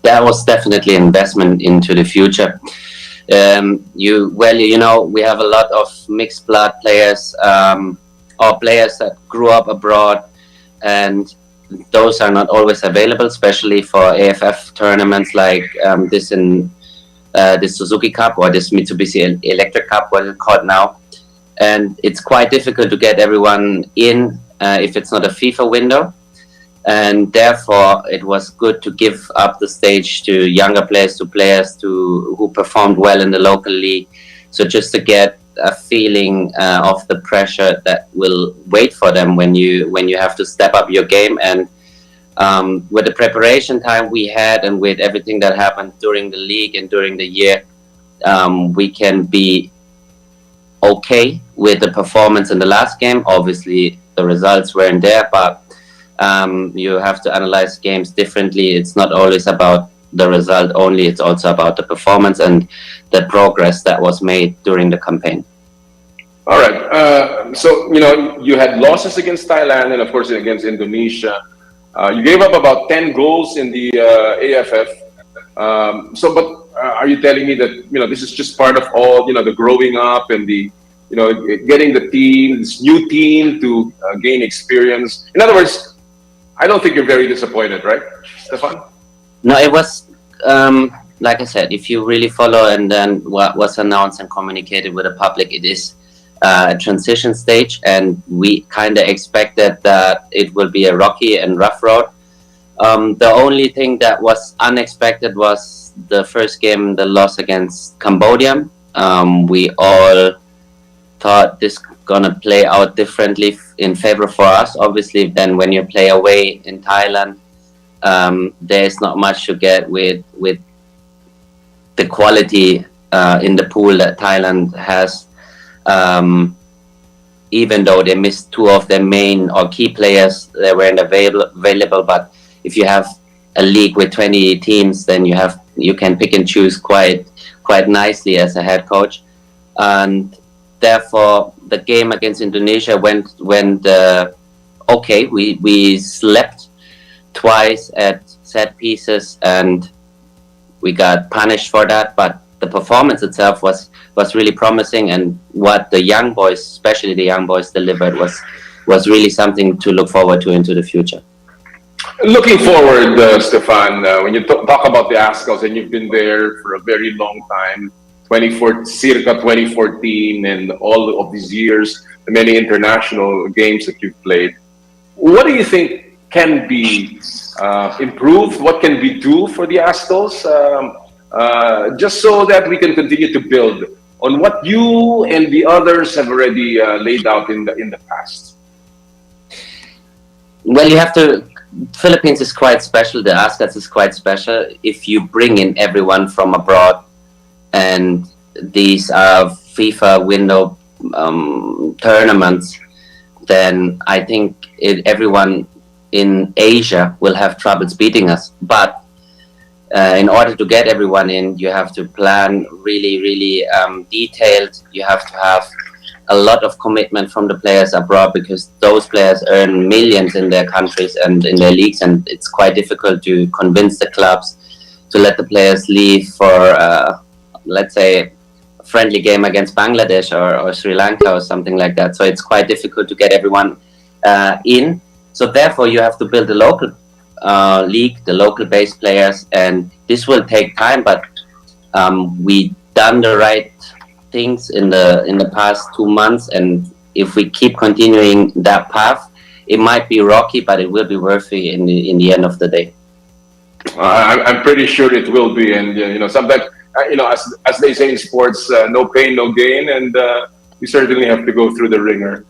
That was definitely an investment into the future. We have a lot of mixed blood players or players that grew up abroad, and those are not always available, especially for AFF tournaments like this Suzuki Cup or this Mitsubishi Electric Cup, what it's called now. And it's quite difficult to get everyone in if it's not a FIFA window. And therefore, it was good to give up the stage to younger players, to players who performed well in the local league. So just to get a feeling of the pressure that will wait for them when you have to step up your game. And with the preparation time we had and with everything that happened during the league and during the year, we can be okay with the performance in the last game. Obviously, the results weren't there, but you have to analyze games differently. It's not always about the result only, it's also about the performance and the progress that was made during the campaign. All right. So, you had losses against Thailand and, of course, against Indonesia. You gave up about 10 goals in the AFF. Are you telling me that, this is just part of all, the growing up and the, getting the team, this new team to gain experience? In other words, I don't think you're very disappointed, right, Stephan? No, it was, like I said, if you really follow and then what was announced and communicated with the public, it is a transition stage, and we kind of expected that it will be a rocky and rough road. The only thing that was unexpected was the first game, the loss against Cambodia. We all thought this gonna play out differently in favor for us. Obviously, then when you play away in Thailand, there's not much to get with the quality in the pool that Thailand has. Even though they missed 2 of their main or key players, they weren't available. But if you have a league with 20 teams, then you can pick and choose quite nicely as a head coach. And therefore, the game against Indonesia went okay. We slept twice at set pieces, and we got punished for that. But the performance itself was really promising, and what the young boys, especially the young boys, delivered was really something to look forward to into the future. Looking forward, Stephan, when you talk about the Azkals, and you've been there for a very long time, circa 2014, and all of these years, the many international games that you've played, what do you think can be improved? What can we do for the Azkals, just so that we can continue to build on what you and the others have already laid out in the past? Well, you have to. Philippines is quite special. The Azkals is quite special. If you bring in everyone from abroad, and these are FIFA window tournaments, then I think everyone in Asia will have troubles beating us. But in order to get everyone in, you have to plan really detailed. You have to have a lot of commitment from the players abroad, because those players earn millions in their countries and in their leagues, and it's quite difficult to convince the clubs to let the players leave for, let's say, a friendly game against Bangladesh or Sri Lanka or something like that. So it's quite difficult to get everyone in. So therefore, you have to build a local league, the local based players, and this will take time. But we done the right things in the past 2 months, and if we keep continuing that path, it might be rocky, but it will be worthy in the end of the day. I'm pretty sure it will be, and sometimes as they say in sports, no pain, no gain, and you certainly have to go through the ringer.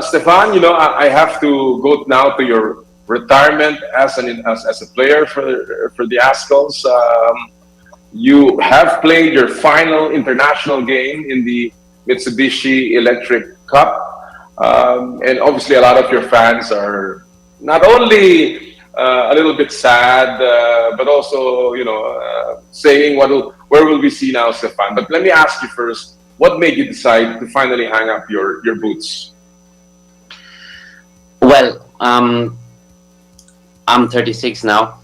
Stephan, I have to go now to your retirement as a player for the Azkals. You have played your final international game in the Mitsubishi Electric Cup, and obviously a lot of your fans are not only a little bit sad, but also saying where will we see now, Stephan? But let me ask you first, what made you decide to finally hang up your boots? Well, I'm 36 now.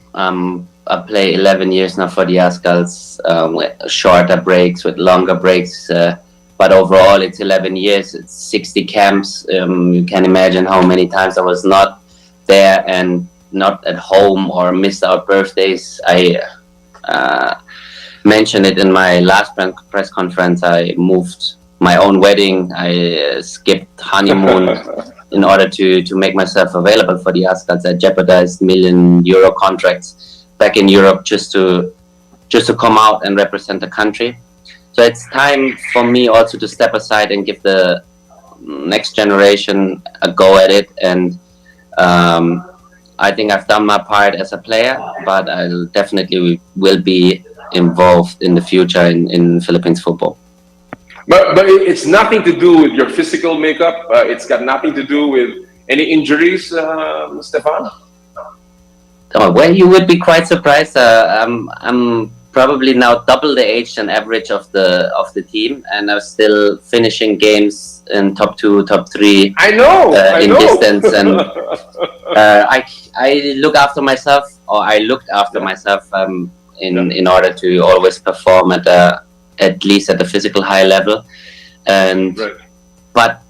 I play 11 years now for the Azkals, with shorter breaks, with longer breaks, but overall it's 11 years, it's 60 camps. You can imagine how many times I was not there and not at home or missed out birthdays. I mentioned it in my last press conference. I moved my own wedding, I skipped honeymoon in order to make myself available for the Azkals. I jeopardized €1 million contracts back in Europe just to come out and represent the country. So it's time for me also to step aside and give the next generation a go at it. And I think I've done my part as a player, but I definitely will be involved in the future in Philippines football. But it's nothing to do with your physical makeup. It's got nothing to do with any injuries, Stephan? Well, you would be quite surprised. I'm probably now double the age and average of the team, and I'm still finishing games in top 2, top 3. I know. Distance, and I look after myself, or I looked after myself in order to always perform at least at a physical high level. And but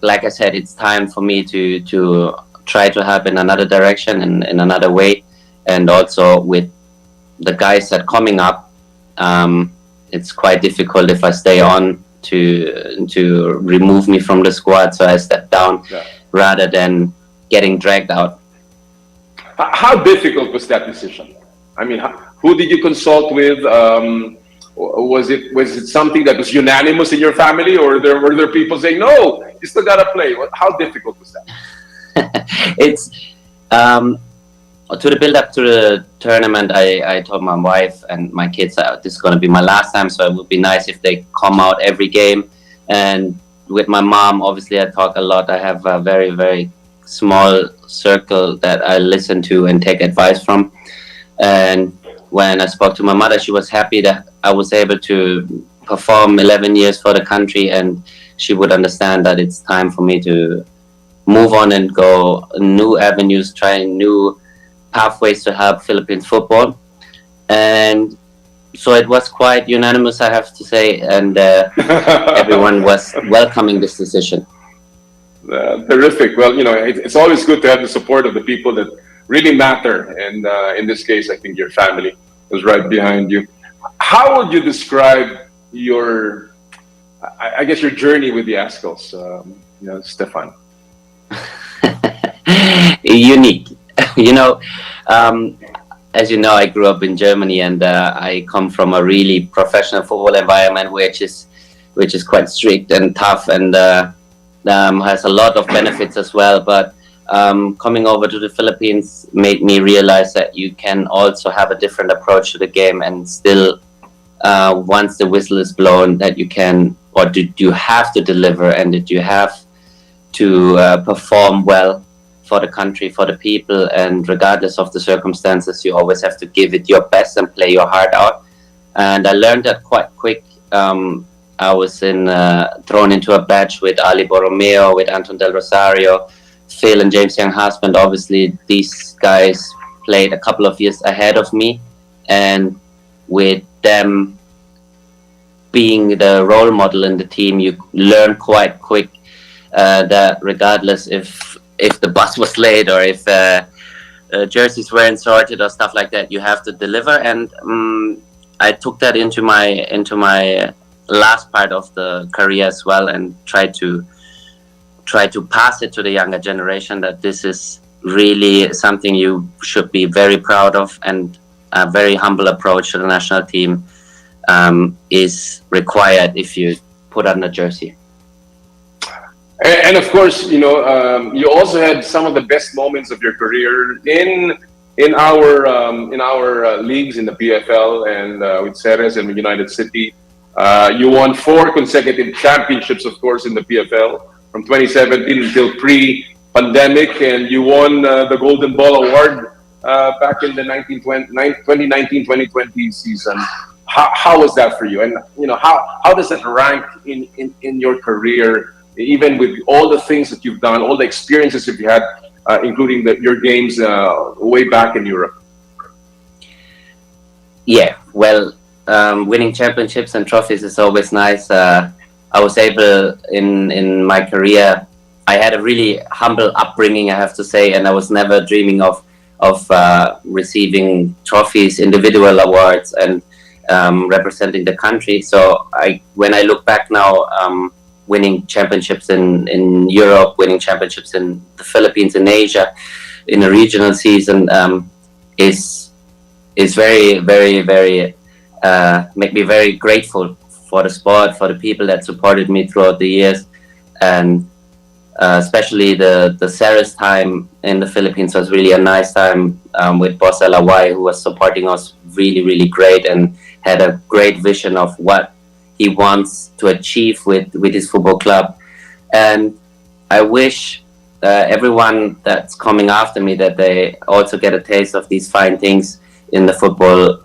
like I said, it's time for me to try to help in another direction and in another way, and also with the guys that coming up, it's quite difficult if I stay on to remove me from the squad, so I step down rather than getting dragged out. How difficult was that decision? I mean, who did you consult with? Was it something that was unanimous in your family, or were there people saying, no, you still gotta play? How difficult was that? It's to the build up to the tournament, I told my wife and my kids this is going to be my last time, so it would be nice if they come out every game. And with my mom, obviously I talk a lot. I have a very, very small circle that I listen to and take advice from. And when I spoke to my mother, she was happy that I was able to perform 11 years for the country, and she would understand that it's time for me to move on and go new avenues, try new pathways to help Philippines football. And So it was quite unanimous, I have to say, and everyone was welcoming this decision. Terrific. Well, it's always good to have the support of the people that really matter, and in this case, I think your family was right behind you. How would you describe your journey with the Azkals, Stephan? Unique. As you know, I grew up in Germany, and I come from a really professional football environment, which is quite strict and tough, and has a lot of benefits as well. But coming over to the Philippines made me realize that you can also have a different approach to the game, and still, once the whistle is blown, that you can, or you have to deliver, and that you have to perform well for the country, for the people, and regardless of the circumstances, you always have to give it your best and play your heart out. And I learned that quite quick. I was thrown into a batch with Ali Borromeo, with Anton Del Rosario, Phil and James Young Husband. Obviously, these guys played a couple of years ahead of me, and with them being the role model in the team, you learn quite quick that regardless if the bus was late or if jerseys weren't sorted or stuff like that, you have to deliver. And I took that into my last part of the career as well, and try to pass it to the younger generation, that this is really something you should be very proud of, and a very humble approach to the national team is required if you put on a jersey. And of course, you also had some of the best moments of your career in our leagues in the PFL and with Ceres and with United City. You won 4 consecutive championships, of course, in the PFL from 2017 until pre-pandemic, and you won the Golden Ball Award back in the 2019-2020 season. How was that for you? And how does that rank in your career? Even with all the things that you've done, all the experiences that you had, including your games way back in Europe. Yeah, well, winning championships and trophies is always nice. I was able in my career, I had a really humble upbringing, I have to say, and I was never dreaming of receiving trophies, individual awards, and representing the country. So when I look back now, winning championships in Europe, winning championships in the Philippines, in Asia, in a regional season, is very, very, very make me very grateful for the sport, for the people that supported me throughout the years, and especially the Ceres time in the Philippines was really a nice time with Boss Alaway, who was supporting us really, really great, and had a great vision of what he wants to achieve with his football club. And I wish everyone that's coming after me that they also get a taste of these fine things in the football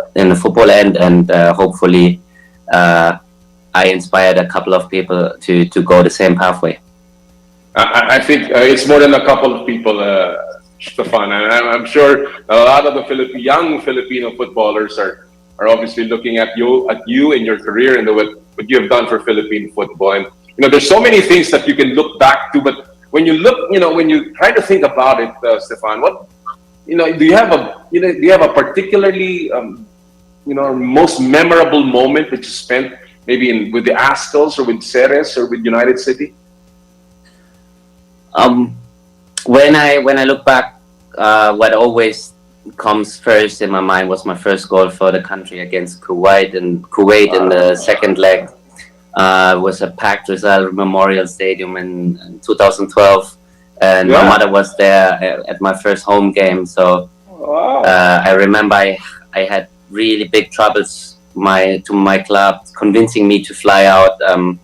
end, and hopefully I inspired a couple of people to go the same pathway. I think it's more than a couple of people, Stephan, and I'm sure a lot of the young Filipino footballers are obviously looking at you and your career and what you have done for Philippine football. And there's so many things that you can look back to, but when you look, when you try to think about it, Stephan, what do you have a particularly most memorable moment that you spent maybe with the Azkals or with Ceres or with United City? When I look back, what always comes first in my mind was my first goal for the country against Kuwait, in the second leg. Was a packed Rizal Memorial Stadium in 2012, and my mother was there at my first home game. So I remember I had really big troubles to my club convincing me to fly out,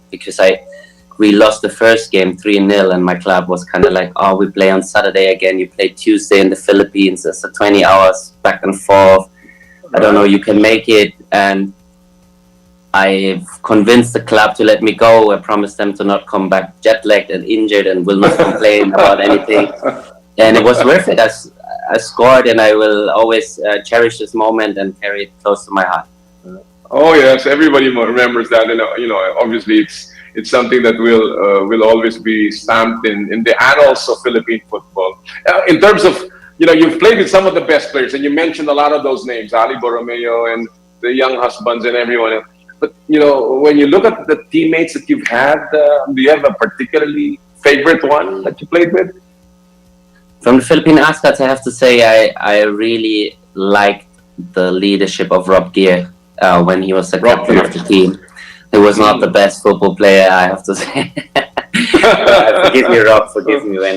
because we lost the first game 3-0, and my club was kind of like, oh, we play on Saturday again, you play Tuesday in the Philippines, it's 20 hours back and forth, I don't know, you can make it. And I convinced the club to let me go. I promised them to not come back jet-lagged and injured and will not complain about anything. And it was worth it. I scored, and I will always cherish this moment and carry it close to my heart. Oh yes, everybody remembers that, and obviously it's something that will always be stamped in the annals of Philippine football. In terms of you've played with some of the best players, and you mentioned a lot of those names, Ali Borromeo and the young husbands and everyone else. But when you look at the teammates that you've had, do you have a particularly favorite one that you played with? From the Philippine Azkals, I have to say I really liked the leadership of Rob Gear when he was the captain of the team. He was not the best football player, I have to say. Forgive me, Rob. Forgive me when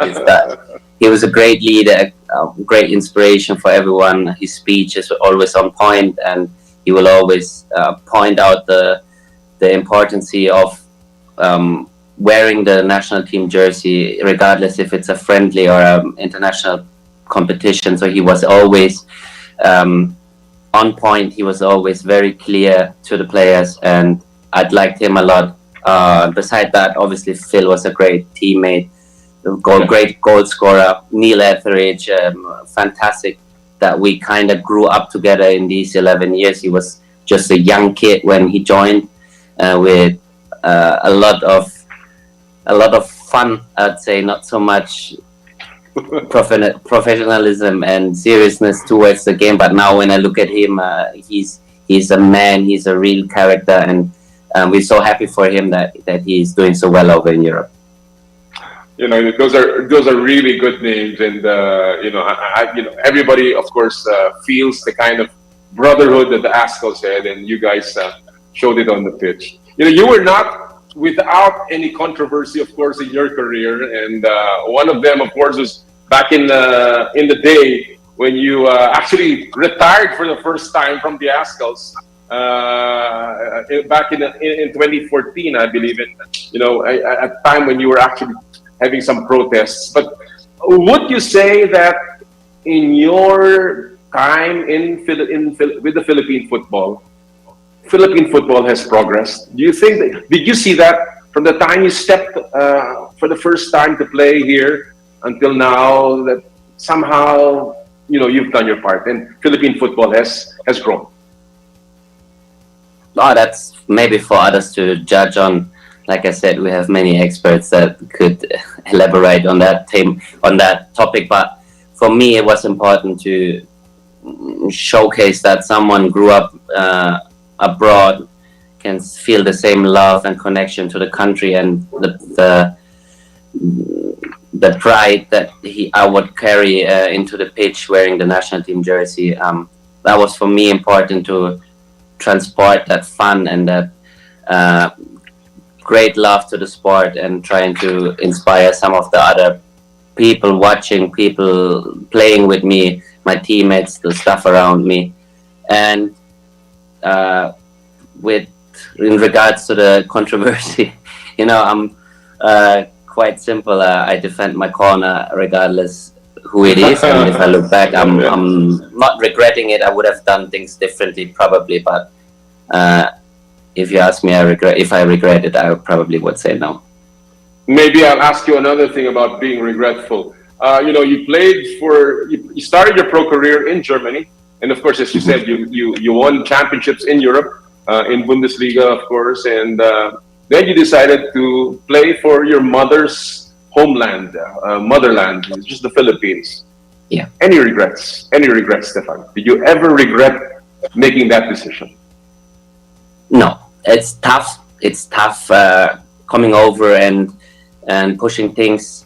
he started. He was a great leader, a great inspiration for everyone. His speech is always on point, and he will always point out the importance of wearing the national team jersey, regardless if it's a friendly or international competition. So he was always on point. He was always very clear to the players, and I'd liked him a lot. Beside that, obviously Phil was a great teammate, great goal scorer. Neil Etheridge, fantastic that we kind of grew up together in these 11 years. He was just a young kid when he joined, with a lot of fun, I'd say, not so much professionalism and seriousness towards the game. But now when I look at him, he's a man, he's a real character, and we're so happy for him that he's doing so well over in Europe. Those are really good names, and everybody, of course, feels the kind of brotherhood that the Azkals had, and you guys showed it on the pitch. You were not without any controversy, of course, in your career, and one of them, of course, was back in the day when you actually retired for the first time from the Azkals. Back in 2014, I believe, at a time when you were actually having some protests. But would you say that in your time with the Philippine football has progressed? Do you think did you see that from the time you stepped for the first time to play here until now, that somehow you've done your part and Philippine football has grown? Oh, that's maybe for others to judge on. Like I said, we have many experts that could elaborate on that topic. But for me, it was important to showcase that someone grew up abroad, can feel the same love and connection to the country, and the pride that I would carry into the pitch wearing the national team jersey. That was for me important to transport that fun and that great love to the sport, and trying to inspire some of the other people watching, people playing with me, my teammates, the stuff around me. And in regards to the controversy, I'm quite simple. I defend my corner regardless who it is, and if I look back, I'm not regretting it. I would have done things differently probably, but if you ask me, if I regret it, I probably would say no. Maybe I'll ask you another thing about being regretful. You started your pro career in Germany, and of course, as you said, you won championships in Europe, in Bundesliga, of course, and then you decided to play for your mother's homeland, motherland, just the Philippines. Yeah. Any regrets? Any regrets, Stephan? Did you ever regret making that decision? No, it's tough. It's tough coming over and pushing things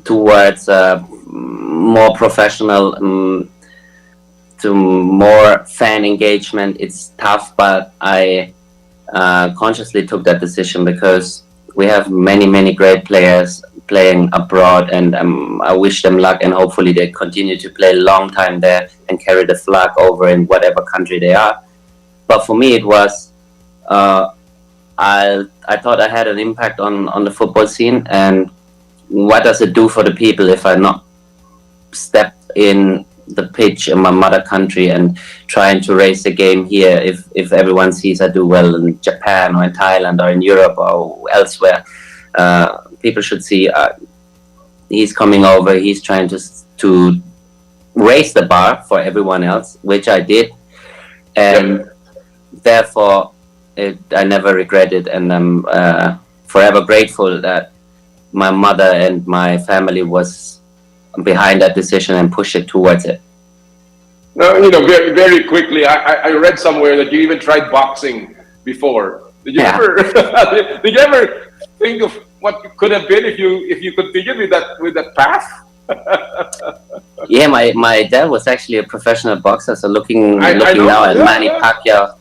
towards more professional, to more fan engagement. It's tough, but I consciously took that decision because we have many great players playing abroad, and I wish them luck, and hopefully they continue to play a long time there and carry the flag over in whatever country they are. But for me, it was I thought I had an impact on the football scene, and what does it do for the people if I not step in the pitch in my mother country and trying to raise the game here? If everyone sees I do well in Japan or in Thailand or in Europe or elsewhere, people should see he's coming over, he's trying to raise the bar for everyone else, which I did. and therefore I never regret it, and I'm forever grateful that my mother and my family was behind that decision and pushed it towards it. Very, very quickly, I read somewhere that you even tried boxing before. Did you ever? Did you ever think of what could have been if you continued with that path? Yeah, my dad was actually a professional boxer. So looking I know, now at Manny Pacquiao,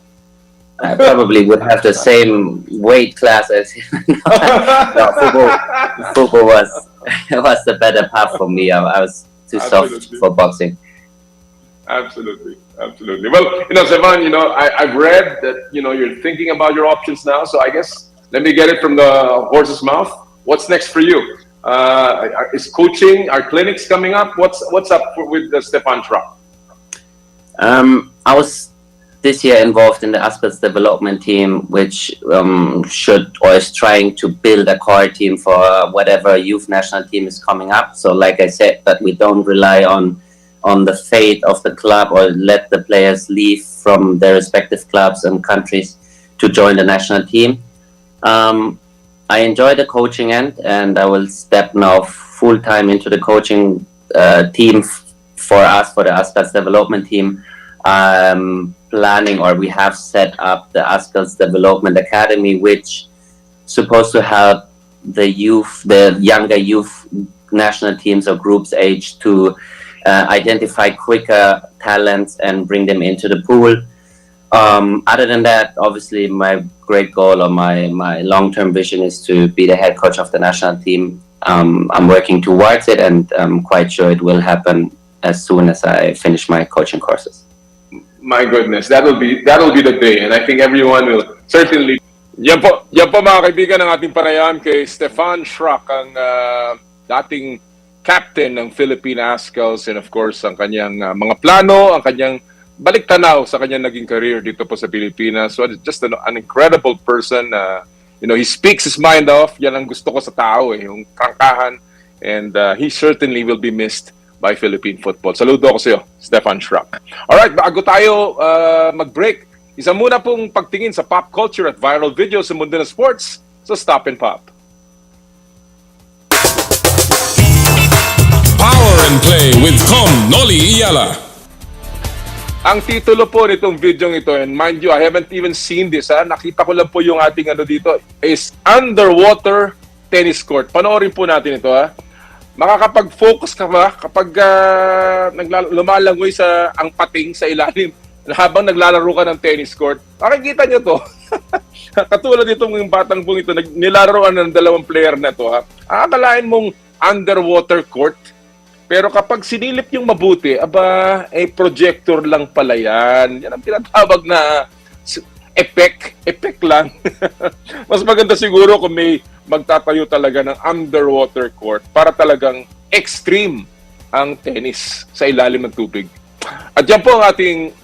I probably would have the same weight class as him. No, football was the better path for me. I was too soft for boxing. Absolutely. Well, Stephan, I've read that you're thinking about your options now. So I guess let me get it from the horse's mouth. What's next for you? Is coaching? Are clinics coming up? What's up with Stephan Schrock? I was this year involved in the Azkals development team, which is trying to build a core team for whatever youth national team is coming up. So, like I said, that we don't rely on the fate of the club or let the players leave from their respective clubs and countries to join the national team. I enjoy the coaching end, and I will step now full time into the coaching team for us, for the Azkals development team. Planning, or we have set up the Azkals Development Academy, which supposed to help the younger youth national teams or groups age to identify quicker talents and bring them into the pool. Other than that, obviously my great goal or my long-term vision is to be the head coach of the national team. I'm working towards it, and I'm quite sure it will happen as soon as I finish my coaching courses. My goodness, that'll be the day, and I think everyone will certainly. Yan po mga kaibigan ng ating panayam kay Stephan Schrock, ang dating captain ng Philippine Azkals, and of course ang kanyang mga plano, ang kanyang balik-tanaw sa kanyang naging career dito po sa Pilipinas. So just an incredible person. He speaks his mind off. Yan ang gusto ko sa tao, yung kangkahan, and he certainly will be missed by Philippine football. Saludo ako sa iyo, Stephan Schrock. Alright, bago tayo mag-break, isa muna pong pagtingin sa pop culture at viral videos sa mundo ng sports sa Stop and Pop. Power and Play with Com Noli Iyala. Ang titulo po nitong video ito, and mind you, I haven't even seen this, nakita ko lang po yung ating dito, is Underwater Tennis Court. Panoorin po natin ito, Makakapag-focus ka ba kapag lumalangoy ang pating sa ilalim habang naglalaro ka ng tennis court? Makikita nyo to. Katulad itong yung batang pong ito, nilaroan ng dalawang player na to. Akalain mong underwater court, pero kapag sinilip yung mabuti, projector lang pala yan. Yan ang tinatawag na effect lang. Mas maganda siguro kung may magtatayo talaga ng underwater court para talagang extreme ang tennis sa ilalim ng tubig. At yan po ang ating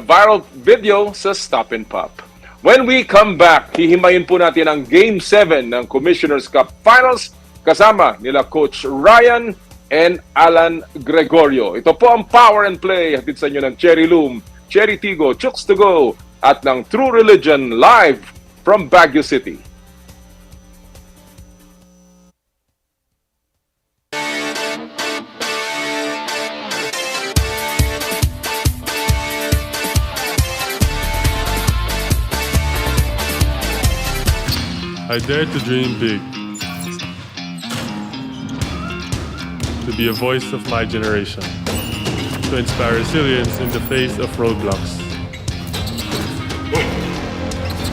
viral video sa Stop and Pop. When we come back, hihimayin po natin ang Game 7 ng Commissioner's Cup Finals kasama nila Coach Ryan and Alan Gregorio. Ito po ang Power and Play, hatid sa inyo ng Cherry Loom, Cherry Tigo, Chooks to Go, at ng True Religion live from Baguio City. I dare to dream big, to be a voice of my generation, to inspire resilience in the face of roadblocks.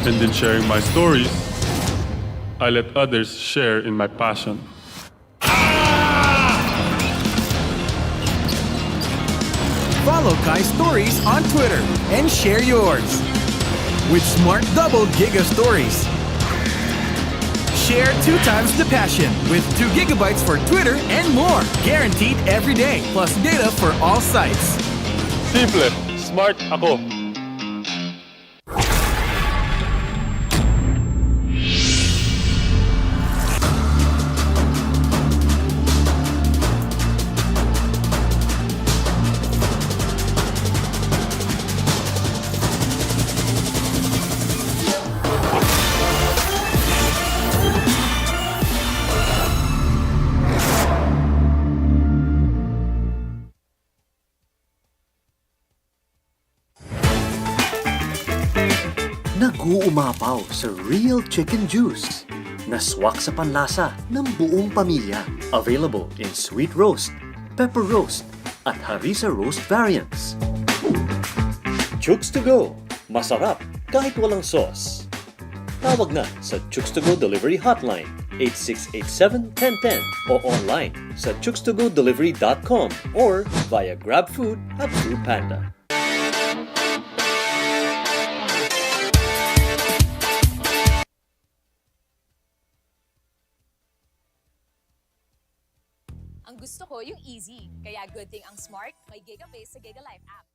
And in sharing my stories, I let others share in my passion. Follow Kai Stories on Twitter and share yours with Smart Double Giga Stories. Share 2 times the passion with 2 gigabytes for Twitter and more. Guaranteed every day, plus data for all sites. Simple, smart ako. Umapaw sa real chicken juice na swak sa panlasa ng buong pamilya. Available in sweet roast, pepper roast, at harissa roast variants. Chooks to go. Masarap kahit walang sauce. Tawag na sa Chooks to Go Delivery Hotline 8687-1010 o online sa chookstogodelivery.com or via GrabFood at Foodpanda. Ang gusto ko yung easy, kaya good thing ang Smart may Gigabase sa GigaLife app.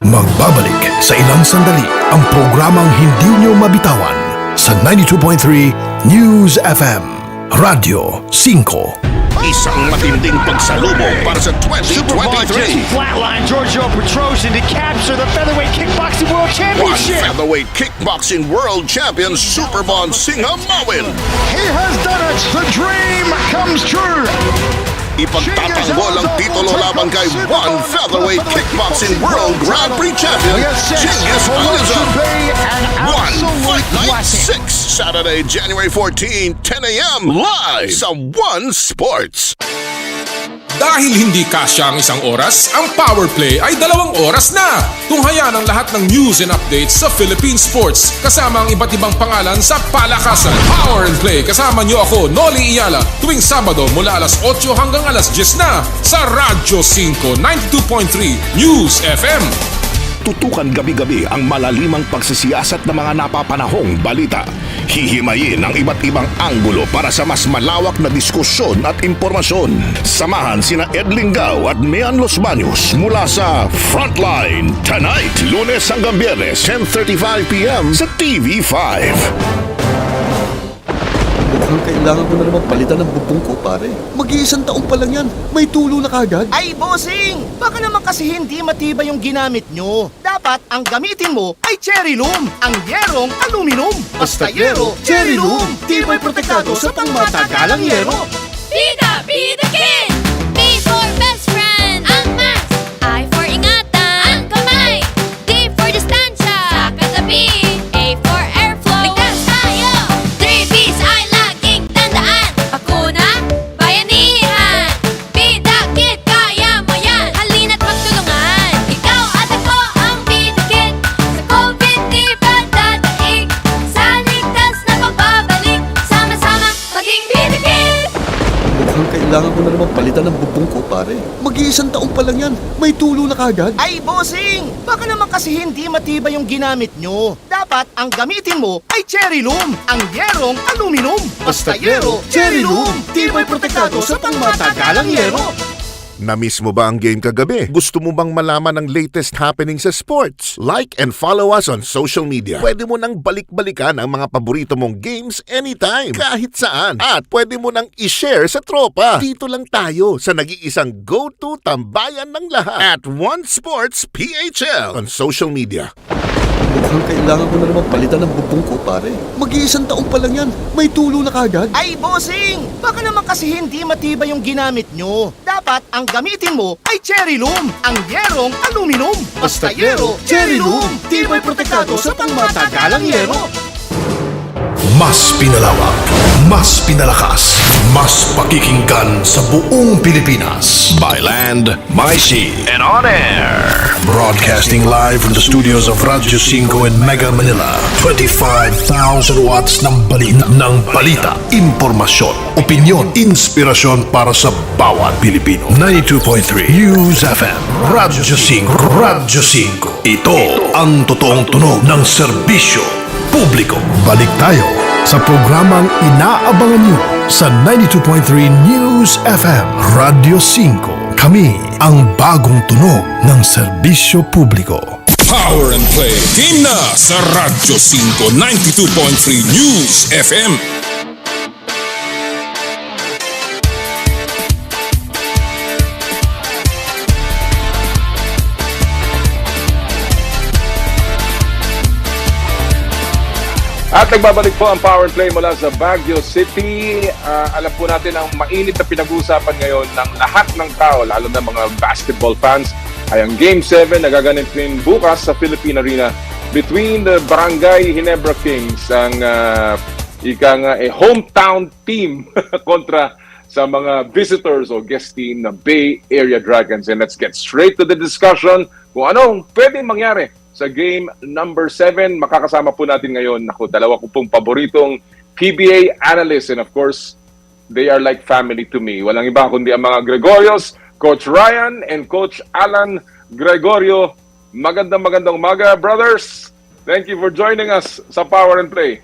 Magbabalik sa ilang sandali ang programang hindi nyo mabitawan sa 92.3 News FM, Radyo 5. Isang matinding pagsalubong para sa 2023. Flatline Giorgio Petrosian to capture the Featherweight Kickboxing World One Championship. Featherweight Kickboxing World Champion Superbond Singamawin. He has done it. The dream comes true. Ipagtatanggol ang titulo laban kay One Featherweight Kickboxing World Grand Prix Champion Genghis Alizam. One Fight Night 6, Saturday, January 14, 10 a.m. live sa One Sports. Dahil hindi kasya ang isang oras, ang Power Play ay 2 oras na. Tunghayan ang lahat ng news and updates sa Philippine Sports kasama ang iba't ibang pangalan sa palakasan. Power and Play kasama niyo ako, Noli Iyala, tuwing Sabado mula alas 8 hanggang alas 10 na sa Radyo 5 92.3 News FM. Tutukan gabi-gabi ang malalimang pagsisiyasat ng mga napapanahong balita. Hihimayin ang iba't ibang anggulo para sa mas malawak na diskusyon at impormasyon. Samahan sina Ed Lingao at Mian Los Baños mula sa Frontline tonight, Lunes hanggang Biyernes, 10:35 p.m. sa TV5. Mukhang kailangan ko na naman palitan ng bubong ko, pare. Mag-iisang taon pa lang yan. May tulo na kagad. Ay, bossing! Baka naman kasi hindi matibay yung ginamit nyo. Dapat ang gamitin mo ay cherry loom, ang yerong aluminum. Basta yero, cherry loom. Tibay protektado sa pangmatagalang yero. Bida, bidakin! B for best friend, ang max. I for ingatan, ang kamay. D for distansya, sa katabi. A for airflow, ligtas tayo. 3 B's ay laging tandaan. Bakuna, bayanihan. Bidakit, kaya mo yan. Halina't magtulungan. Ikaw at ako ang bidakit. Sa COVID di ba dadaig? Sa ligtas na pagbabalik. Sama-sama maging bidakit. Mukhang kailangan ko na naman palitan ng bubong ko, pare. Mag-iisang taon pa lang yan. May tulo na kagad. Ay, bossing! Baka naman kasi hindi matibay yung ginamit nyo. Dapat ang gamitin mo ay cherry loom, ang yerong aluminum. Basta yero, cherry loom. Tibay protektado sa pangmatagalang yero. Na-miss mo ba ang game kagabi? Gusto mo bang malaman ang latest happening sa sports? Like and follow us on social media. Pwede mo nang balik-balikan ang mga paborito mong games anytime, kahit saan. At pwede mo nang i-share sa tropa. Dito lang tayo sa nag-iisang go-to tambayan ng lahat at One Sports PHL on social media. Mukhang kailangan ko na naman palitan ng bubong ko, pare. Mag-iisang taon pa lang yan. May tulo na kagad. Ay, bossing! Baka naman kasi hindi matibay yung ginamit nyo. Dapat ang gamitin mo ay cherry loom, ang yerong aluminum. Basta yero, cherry loom. Tibay protektado sa pangmatagalang yero. Mas pinalawak, mas pinalakas, mas pakikinggan sa buong Pilipinas. By land, by sea, and on air. Broadcasting live from the studios of Radyo 5 in Mega Manila. 25,000 watts ng balita, impormasyon, opinyon, inspirasyon para sa bawat Pilipino. 92.3 News FM, Radyo 5, Radyo 5. Ito ang totoong tunog ng serbisyo publiko. Balik tayo sa programang inaabangan nyo sa 92.3 News FM, Radio 5. Kami ang bagong tunog ng serbisyo publiko. Power and Play team na sa Radyo 5 92.3 News FM. At nagbabalik po ang Power Play mula sa Baguio City. Alam po natin ang mainit na pinag-uusapan ngayon ng lahat ng tao, lalo na mga basketball fans, ay ang Game 7 na gaganapin bukas sa Philippine Arena between the Barangay Ginebra Kings, ang hometown team kontra sa mga visitors o guest team na Bay Area Dragons. And let's get straight to the discussion kung anong pwedeng mangyari sa game number 7. Makakasama po natin ngayon, dalawa ko pong paboritong PBA analysts, and of course, they are like family to me. Walang iba kundi ang mga Gregorios, Coach Ryan and Coach Alan Gregorio. Magandang umaga, brothers. Thank you for joining us sa Power and Play.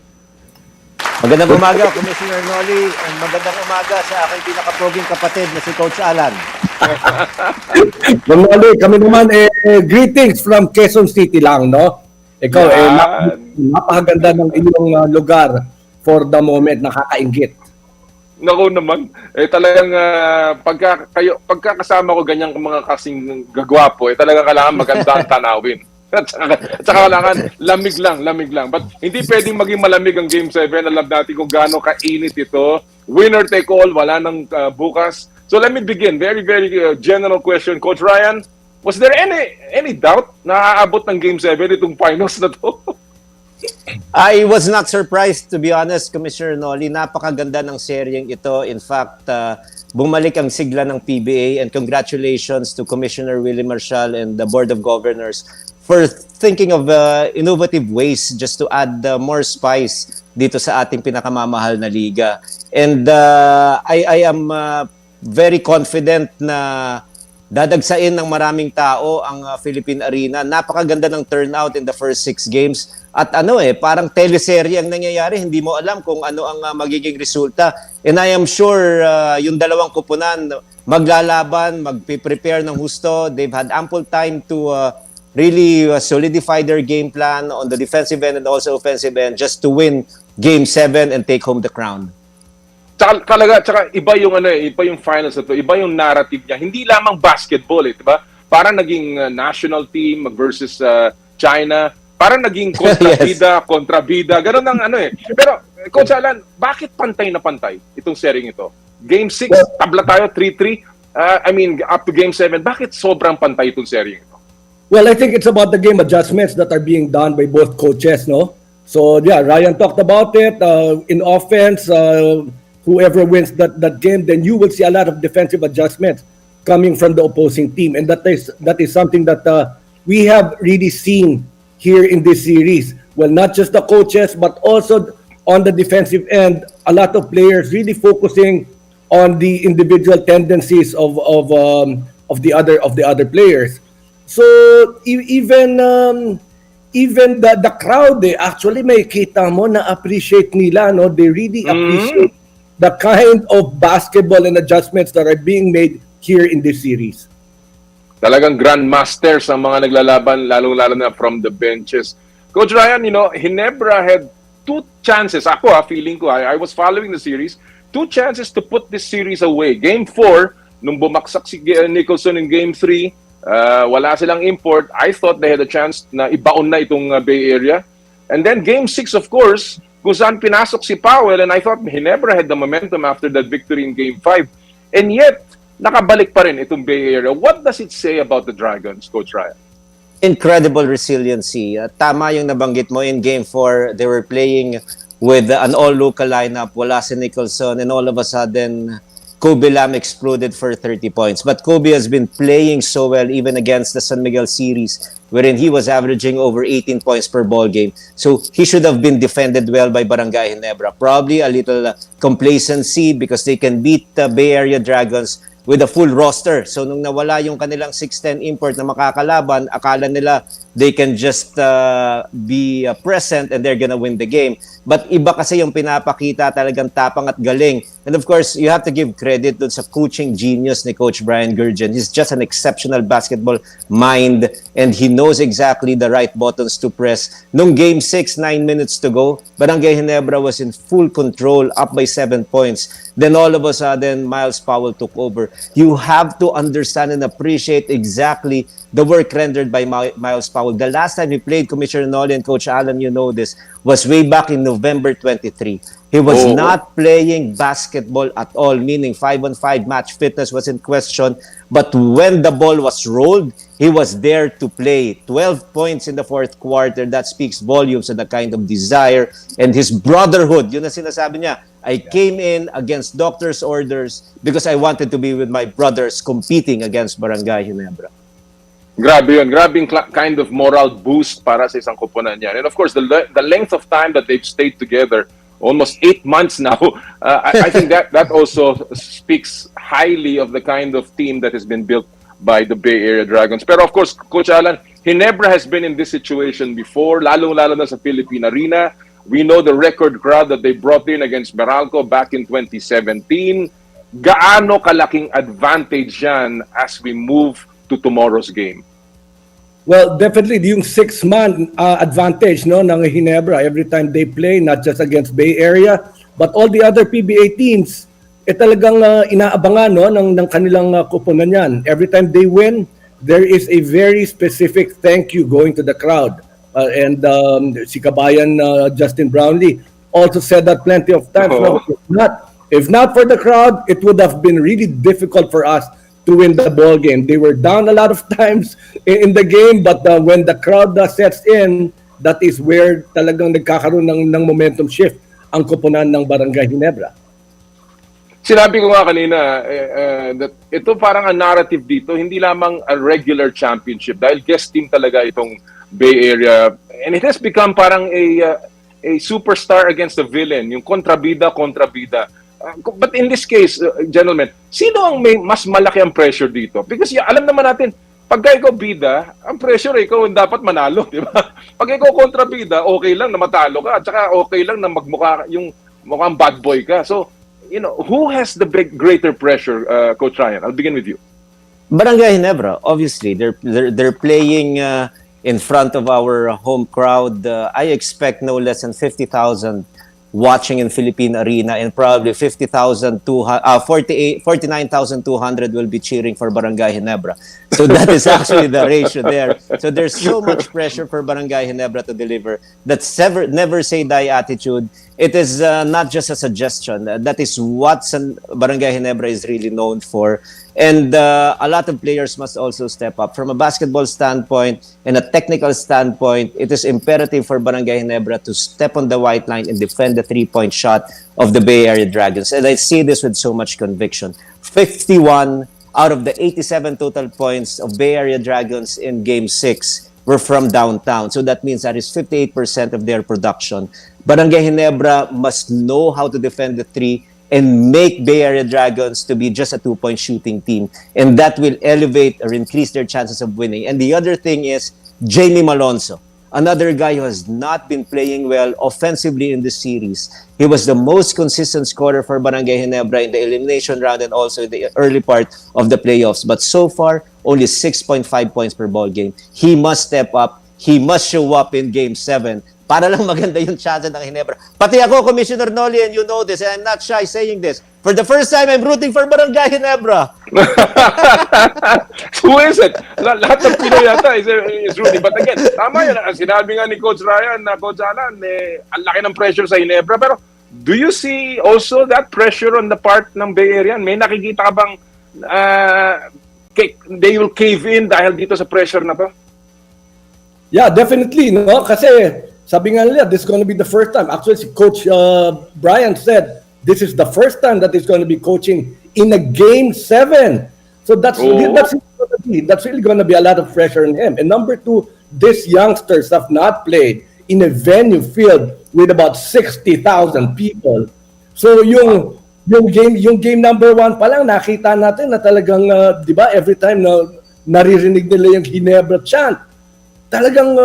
Magandang umaga, Commissioner Noli, and magandang umaga sa aking pinakapoging kapatid na si Coach Alan. Kami naman, greetings from Quezon City lang, no? Ikaw, napakaganda ng inyong lugar for the moment, nakakaingit. Naku naman, talagang pagkakasama ko ganyan mga kasing gagwapo, talagang kailangan maganda ang tanawin. At saka kailangan lamig lang. But hindi pwedeng maging malamig ang Game 7. Alam natin kung gaano kainit ito. Winner take all, wala nang bukas. So let me begin. Very general question. Coach Ryan, was there any doubt na aabot ng Game 7 itong finals na to? I was not surprised, to be honest, Commissioner Noli. Napakaganda ng seryeng ito. In fact, bumalik ang sigla ng PBA, and congratulations to Commissioner Willie Marshall and the Board of Governors for thinking of innovative ways just to add more spice dito sa ating pinakamamahal na liga. And I am very confident na dadagsain ng maraming tao ang Philippine Arena. Napakaganda ng turnout in the first 6 games. At parang teleserye ang nangyayari. Hindi mo alam kung ano ang magiging resulta. And I am sure yung dalawang kupunan maglalaban, magpe-prepare ng husto. They've had ample time to really solidify their game plan on the defensive end and also offensive end just to win Game 7 and take home the crown. Tsaka iba yung finals na to, iba yung narrative niya. Hindi lamang basketball, diba? Parang naging national team versus China. Parang naging kontrabida, ganun ang Pero, Coach Alan, bakit pantay na pantay itong series ito? Game 6, tabla tayo, 3-3. Up to Game 7, bakit sobrang pantay itong series ito? Well, I think it's about the game adjustments that are being done by both coaches, no? So, yeah, Ryan talked about it. In offense, whoever wins that game, then you will see a lot of defensive adjustments coming from the opposing team. And that is something that we have really seen here in this series. Well, not just the coaches, but also on the defensive end, a lot of players really focusing on the individual tendencies of the other players. So even the crowd, actually may kita mo na appreciate nila, no? They really appreciate the kind of basketball and adjustments that are being made here in this series. Talagang grandmasters ang mga naglalaban, lalong-lalo na from the benches. Coach Ryan, Ginebra had 2 chances. Ako, feeling ko, I was following the series, 2 chances to put this series away. Game 4, nung bumaksak si Nicholson in Game 3, wala silang import. I thought they had a chance na ibaon na itong Bay Area. And then Game 6, of course, kung saan pinasok si Powell, and I thought Ginebra had the momentum after that victory in Game 5. And yet, nakabalik pa rin itong Bay Area. What does it say about the Dragons, Coach Ryan? Incredible resiliency. Tama yung nabanggit mo. In Game 4, they were playing with an all-local lineup. Wala si Nicholson, and all of a sudden, Kobe Lam exploded for 30 points. But Kobe has been playing so well even against the San Miguel series, wherein he was averaging over 18 points per ball game. So he should have been defended well by Barangay Ginebra. Probably a little complacency because they can beat the Bay Area Dragons with a full roster. So nung nawala yung kanilang 6'10 import na makakalaban, akala nila they can just be present and they're gonna win the game. But iba kasi yung pinapakita, talagang tapang at galing. And of course, you have to give credit dun sa coaching genius ni Coach Brian Gurgen. He's just an exceptional basketball mind and he knows exactly the right buttons to press. Nung Game 6, 9 minutes to go, Barangay Ginebra was in full control, up by 7 points. Then all of a sudden, Miles Powell took over. You have to understand and appreciate exactly the work rendered by Miles Powell. The last time he played, Commissioner Nolly and Coach Alan, you know this, was way back in November 23. He was not playing basketball at all, meaning 5-on-5 match fitness was in question. But when the ball was rolled, he was there to play. 12 points in the fourth quarter. That speaks volumes of the kind of desire and his brotherhood. Yun ang sinasabi niya. I came in against doctor's orders because I wanted to be with my brothers competing against Barangay Ginebra. Grabe yun. Grabe yung kind of moral boost para sa isang koponan yan. And of course, the length of time that they've stayed together, almost 8 months now, I think that also speaks highly of the kind of team that has been built by the Bay Area Dragons. Pero of course, Coach Alan, Ginebra has been in this situation before, lalo-lalo na sa Philippine Arena. We know the record crowd that they brought in against Meralco back in 2017. Gaano kalaking advantage yan as we move to tomorrow's game? Well, definitely yung 6-man advantage no ng Ginebra every time they play, not just against Bay Area, but all the other PBA teams, talagang inaabangan no ng kanilang koponan yan. Every time they win, there is a very specific thank you going to the crowd. And si Kabayan Justin Brownlee also said that plenty of times. No, if not for the crowd, it would have been really difficult for us to win the ball game. They were down a lot of times in the game, but when the crowd sets in, that is where talagang nagkakaroon ng momentum shift ang koponan ng Barangay Ginebra. Sinabi ko nga kanina that ito parang ang narrative dito, hindi lamang a regular championship dahil guest team talaga itong Bay Area, and it has become parang a superstar against a villain, yung kontrabida. But in this case, gentlemen, sino ang may mas malaki ang pressure dito? Because alam naman natin, pagka ikaw bida, ang pressure ikaw dapat manalo, di ba? Pag ikaw kontrabida, okay lang na matalo ka, at saka okay lang na magmukha yung mukhang bad boy ka. So, who has the greater pressure, Coach Ryan? I'll begin with you. Barangay Ginebra, obviously, they're playing in front of our home crowd. I expect no less than 50,000 watching in Philippine Arena, and probably 49,200 will be cheering for Barangay Ginebra. So that is actually the ratio there. So there's so much pressure for Barangay Ginebra to deliver. That's never say die attitude. It is not just a suggestion. That is what Barangay Ginebra is really known for. And a lot of players must also step up. From a basketball standpoint and a technical standpoint, it is imperative for Barangay Ginebra to step on the white line and defend the three-point shot of the Bay Area Dragons. And I see this with so much conviction. 51 out of the 87 total points of Bay Area Dragons in Game 6 were from downtown. So that means that is 58% of their production. Barangay Ginebra must know how to defend the three and make Bay Area Dragons to be just a two-point shooting team. And that will elevate or increase their chances of winning. And the other thing is Jamie Malonzo, another guy who has not been playing well offensively in this series. He was the most consistent scorer for Barangay Ginebra in the elimination round and also in the early part of the playoffs. But so far, only 6.5 points per ball game. He must step up. He must show up in Game 7 para lang maganda yung chance ng Ginebra. Pati ako, Commissioner Nolly, and you know this, and I'm not shy saying this. For the first time, I'm rooting for Barangay Ginebra. Who is it? Lahat ng Pinoy yata is rooting. But again, tama yun. Sinabi nga ni Coach Ryan na Coach Alan, ang laki ng pressure sa Ginebra. Pero do you see also that pressure on the part ng Bay Area? May nakikita ka bang they will cave in dahil dito sa pressure na to? Yeah, definitely. No? Kasi sabi nga nila, this is going to be the first time. Actually, si Coach Brian said, this is the first time that he's going to be coaching in a Game 7. So that's really going to be a lot of pressure on him. And number two, these youngsters have not played in a venue filled with about 60,000 people. So yung game number 1 pa lang, nakita natin na talagang, di ba, every time na naririnig nila yung Ginebra chant, talagang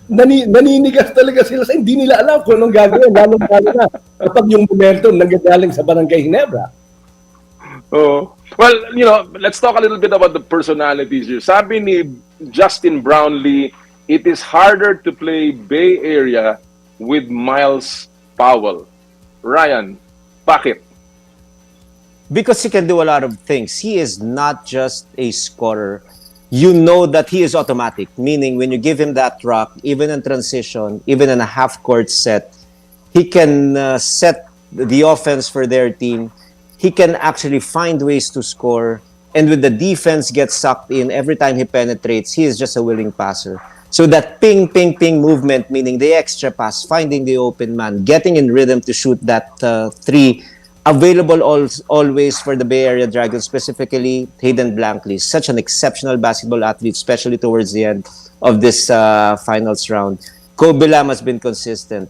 naninigas talaga sila sa hindi nila alam kung anong gagawin, lalo-lalo na kapag yung momentum nanggagaling sa Barangay Ginebra. Oh. Well, let's talk a little bit about the personalities here. Sabi ni Justin Brownlee, it is harder to play Bay Area with Miles Powell. Ryan, bakit? because he can do a lot of things. He is not just a scorer. You know that he is automatic, meaning when you give him that rock, even in transition, even in a half-court set, he can set the offense for their team. He can actually find ways to score. And when the defense gets sucked in, every time he penetrates, he is just a willing passer. So that ping, ping, ping movement, meaning the extra pass, finding the open man, getting in rhythm to shoot that three, available always for the Bay Area Dragons, specifically Hayden Blankley. Such an exceptional basketball athlete, especially towards the end of this finals round. Kobe Lam has been consistent.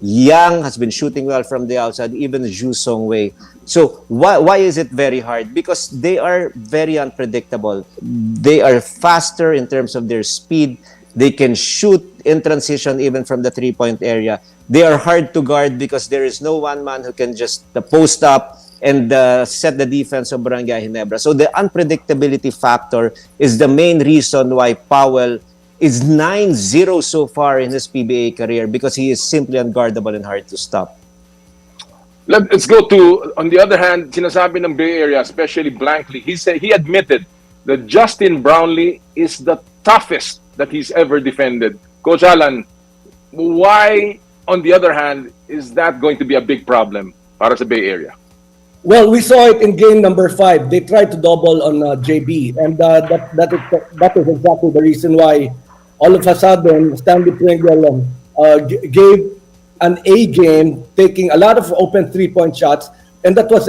Yang has been shooting well from the outside, even Zhu Songwei. So why is it very hard? Because they are very unpredictable. They are faster in terms of their speed. They can shoot in transition even from the three-point area. They are hard to guard because there is no one man who can just post up and set the defense of Barangay Ginebra. So the unpredictability factor is the main reason why Powell is 9-0 so far in his PBA career, because he is simply unguardable and hard to stop. Let's go to, on the other hand, sinasabi ng Bay Area, especially Blankley, he admitted that Justin Brownlee is the toughest that he's ever defended. Coach Alan, why, on the other hand, is that going to be a big problem para sa Bay Area? Well, we saw it in game number 5. They tried to double on JB, and that is exactly the reason why all of a sudden Stanley Pringle gave an A game, taking a lot of open three-point shots, and that was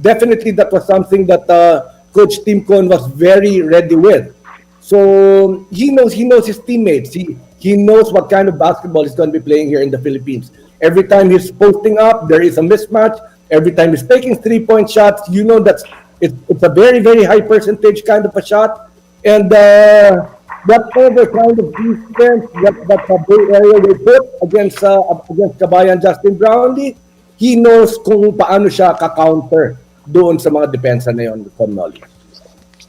definitely that was something that Coach Tim Cohn was very ready with. So he knows his teammates. He knows what kind of basketball he's going to be playing here in the Philippines. Every time he's posting up, there is a mismatch. Every time he's taking three-point shots, you know that it's a very, very high percentage kind of a shot. And whatever kind of defense that the Bay Area will put against Kabayan Justin Brownlee, he knows kung paano siya ka-counter doon sa mga depensa na yun from Nolly.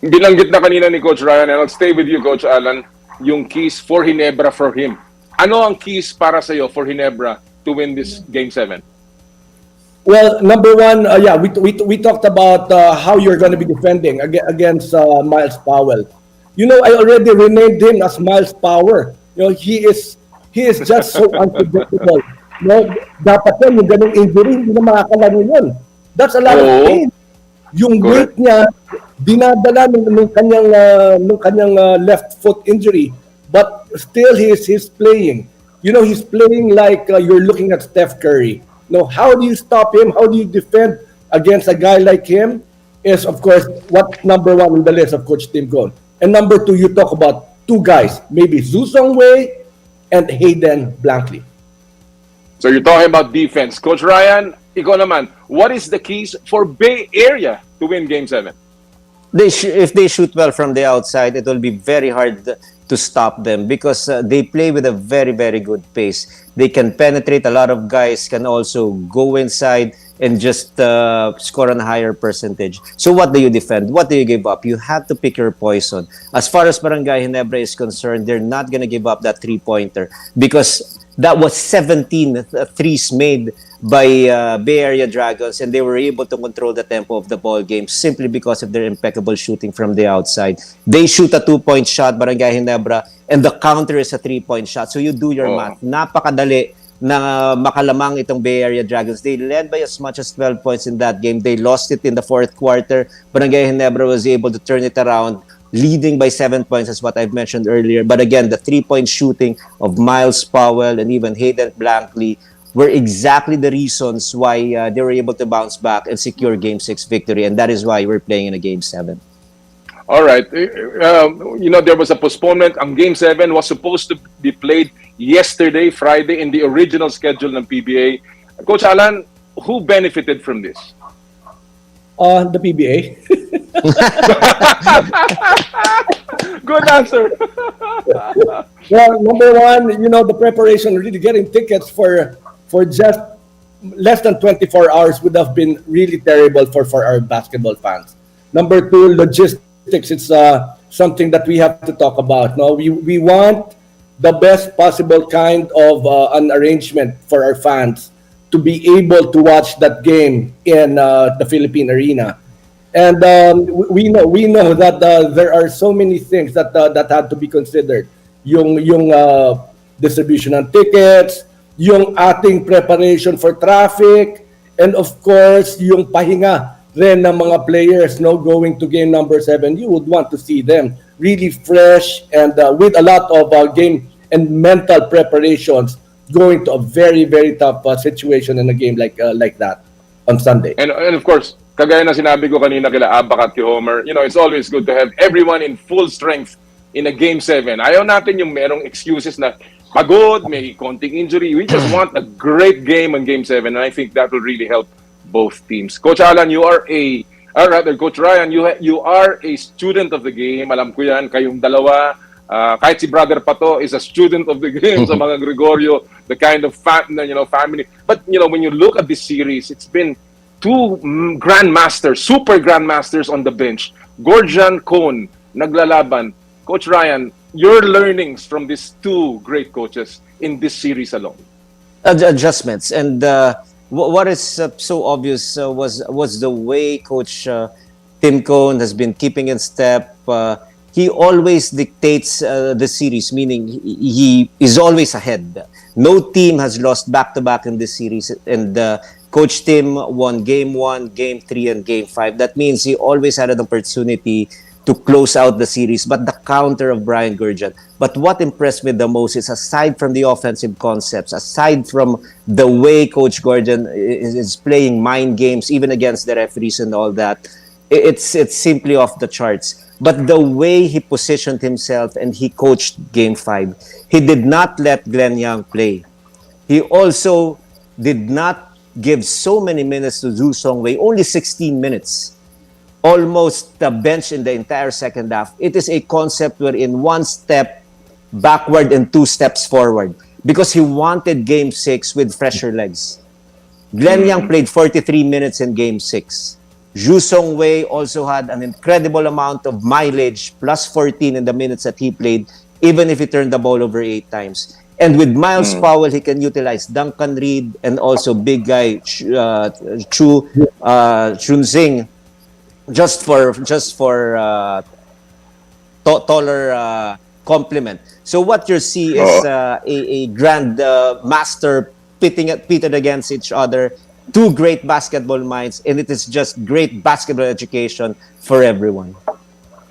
Binanggit na kanina ni Coach Ryan, and I'll stay with you, Coach Alan, yung keys for Ginebra for him. Ano ang keys para sa'yo for Ginebra to win this Game 7? Well, number one, we talked about how you're going to be defending against Miles Powell. You know, I already renamed him as Miles Power. You know, he is just so unpredictable. You know, dapat yan, yung ganung injury, hindi na makakalaro yun. That's a lot of pain. Yung weight niya, dinadala nung kanyang left foot injury, but still he's playing. You know, he's playing like you're looking at Steph Curry. You know, how do you stop him? How do you defend against a guy like him? Is, of course, what number one on the list of Coach Tim Cohn. And number two, you talk about two guys, maybe Zhu Songwei and Hayden Blankley. So you're talking about defense. Coach Ryan, ikaw naman, what is the keys for Bay Area to win Game 7? If they shoot well from the outside, it will be very hard to stop them because they play with a very, very good pace. They can penetrate. A lot of guys can also go inside and just score on a higher percentage. So what do you defend? What do you give up? You have to pick your poison. As far as Barangay Ginebra is concerned, they're not going to give up that three-pointer because that was 17 threes made by Bay Area Dragons, and they were able to control the tempo of the ball game simply because of their impeccable shooting from the outside. They shoot a two-point shot, Barangay Ginebra, and the counter is a three-point shot. So you do your math. Napakadali na makalamang itong Bay Area Dragons. They led by as much as 12 points in that game. They lost it in the fourth quarter. Barangay Ginebra was able to turn it around, leading by 7 points, as what I've mentioned earlier. But again, the three-point shooting of Miles Powell and even Hayden Blankley were exactly the reasons why they were able to bounce back and secure Game 6 victory. And that is why we're playing in a Game 7. All right. You know, there was a postponement. Ang Game 7 was supposed to be played yesterday, Friday, in the original schedule ng PBA. Coach Alan, who benefited from this? The PBA. Good answer. Well, number one, you know, the preparation, really getting tickets for just less than 24 hours would have been really terrible for our basketball fans. Number two, logistics. It's something that we have to talk about. No, we want the best possible kind of an arrangement for our fans to be able to watch that game in the Philippine arena. And we know that there are so many things that had to be considered. Yung distribution ng tickets, yung ating preparation for traffic, and of course, yung pahinga rin ng mga players going to game number 7. You would want to see them really fresh and with a lot of game and mental preparations going to a very, very tough situation in a game like that on Sunday. And of course, kagaya na sinabi ko kanina kila Abak at kay Homer, it's always good to have everyone in full strength in a Game 7. Ayaw natin yung merong excuses na pagod, may konting injury. We just want a great game on Game 7, and I think that will really help both teams. Coach Alan, you are Coach Ryan, you are a student of the game. Alam ko yan, kayong dalawa. Kahit si Brother Pato is a student of the game sa mga Gregorio, the kind of family. But, when you look at this series, it's been two grandmasters, super grandmasters on the bench. Gorjan, Cone, naglalaban. Coach Ryan, your learnings from these two great coaches in this series alone? Adjustments. And what is so obvious was the way Coach Tim Cone has been keeping in step. He always dictates the series, meaning he is always ahead. No team has lost back-to-back in this series. And Coach Tim won Game 1, Game 3, and Game 5. That means he always had an opportunity to close out the series, but the counter of Brian Gurjan. But what impressed me the most is, aside from the offensive concepts, aside from the way Coach Gurjan is playing mind games, even against the referees and all that, it's simply off the charts. But the way he positioned himself and he coached Game 5, he did not let Glenn Young play. He also did not give so many minutes to Zhu Songwei, only 16 minutes. Almost the bench in the entire second half. It is a concept wherein 1 step backward and 2 steps forward, because he wanted Game 6 with fresher legs. Glenn Young played 43 minutes in Game 6. Zhu Songwei also had an incredible amount of mileage, plus 14 in the minutes that he played, even if he turned the ball over 8 times. And with Miles Powell, he can utilize Duncan Reed and also big guy Chunzing, just for taller complement. So what you see is a grand master pitted against each other. Two great basketball minds, and it is just great basketball education for everyone.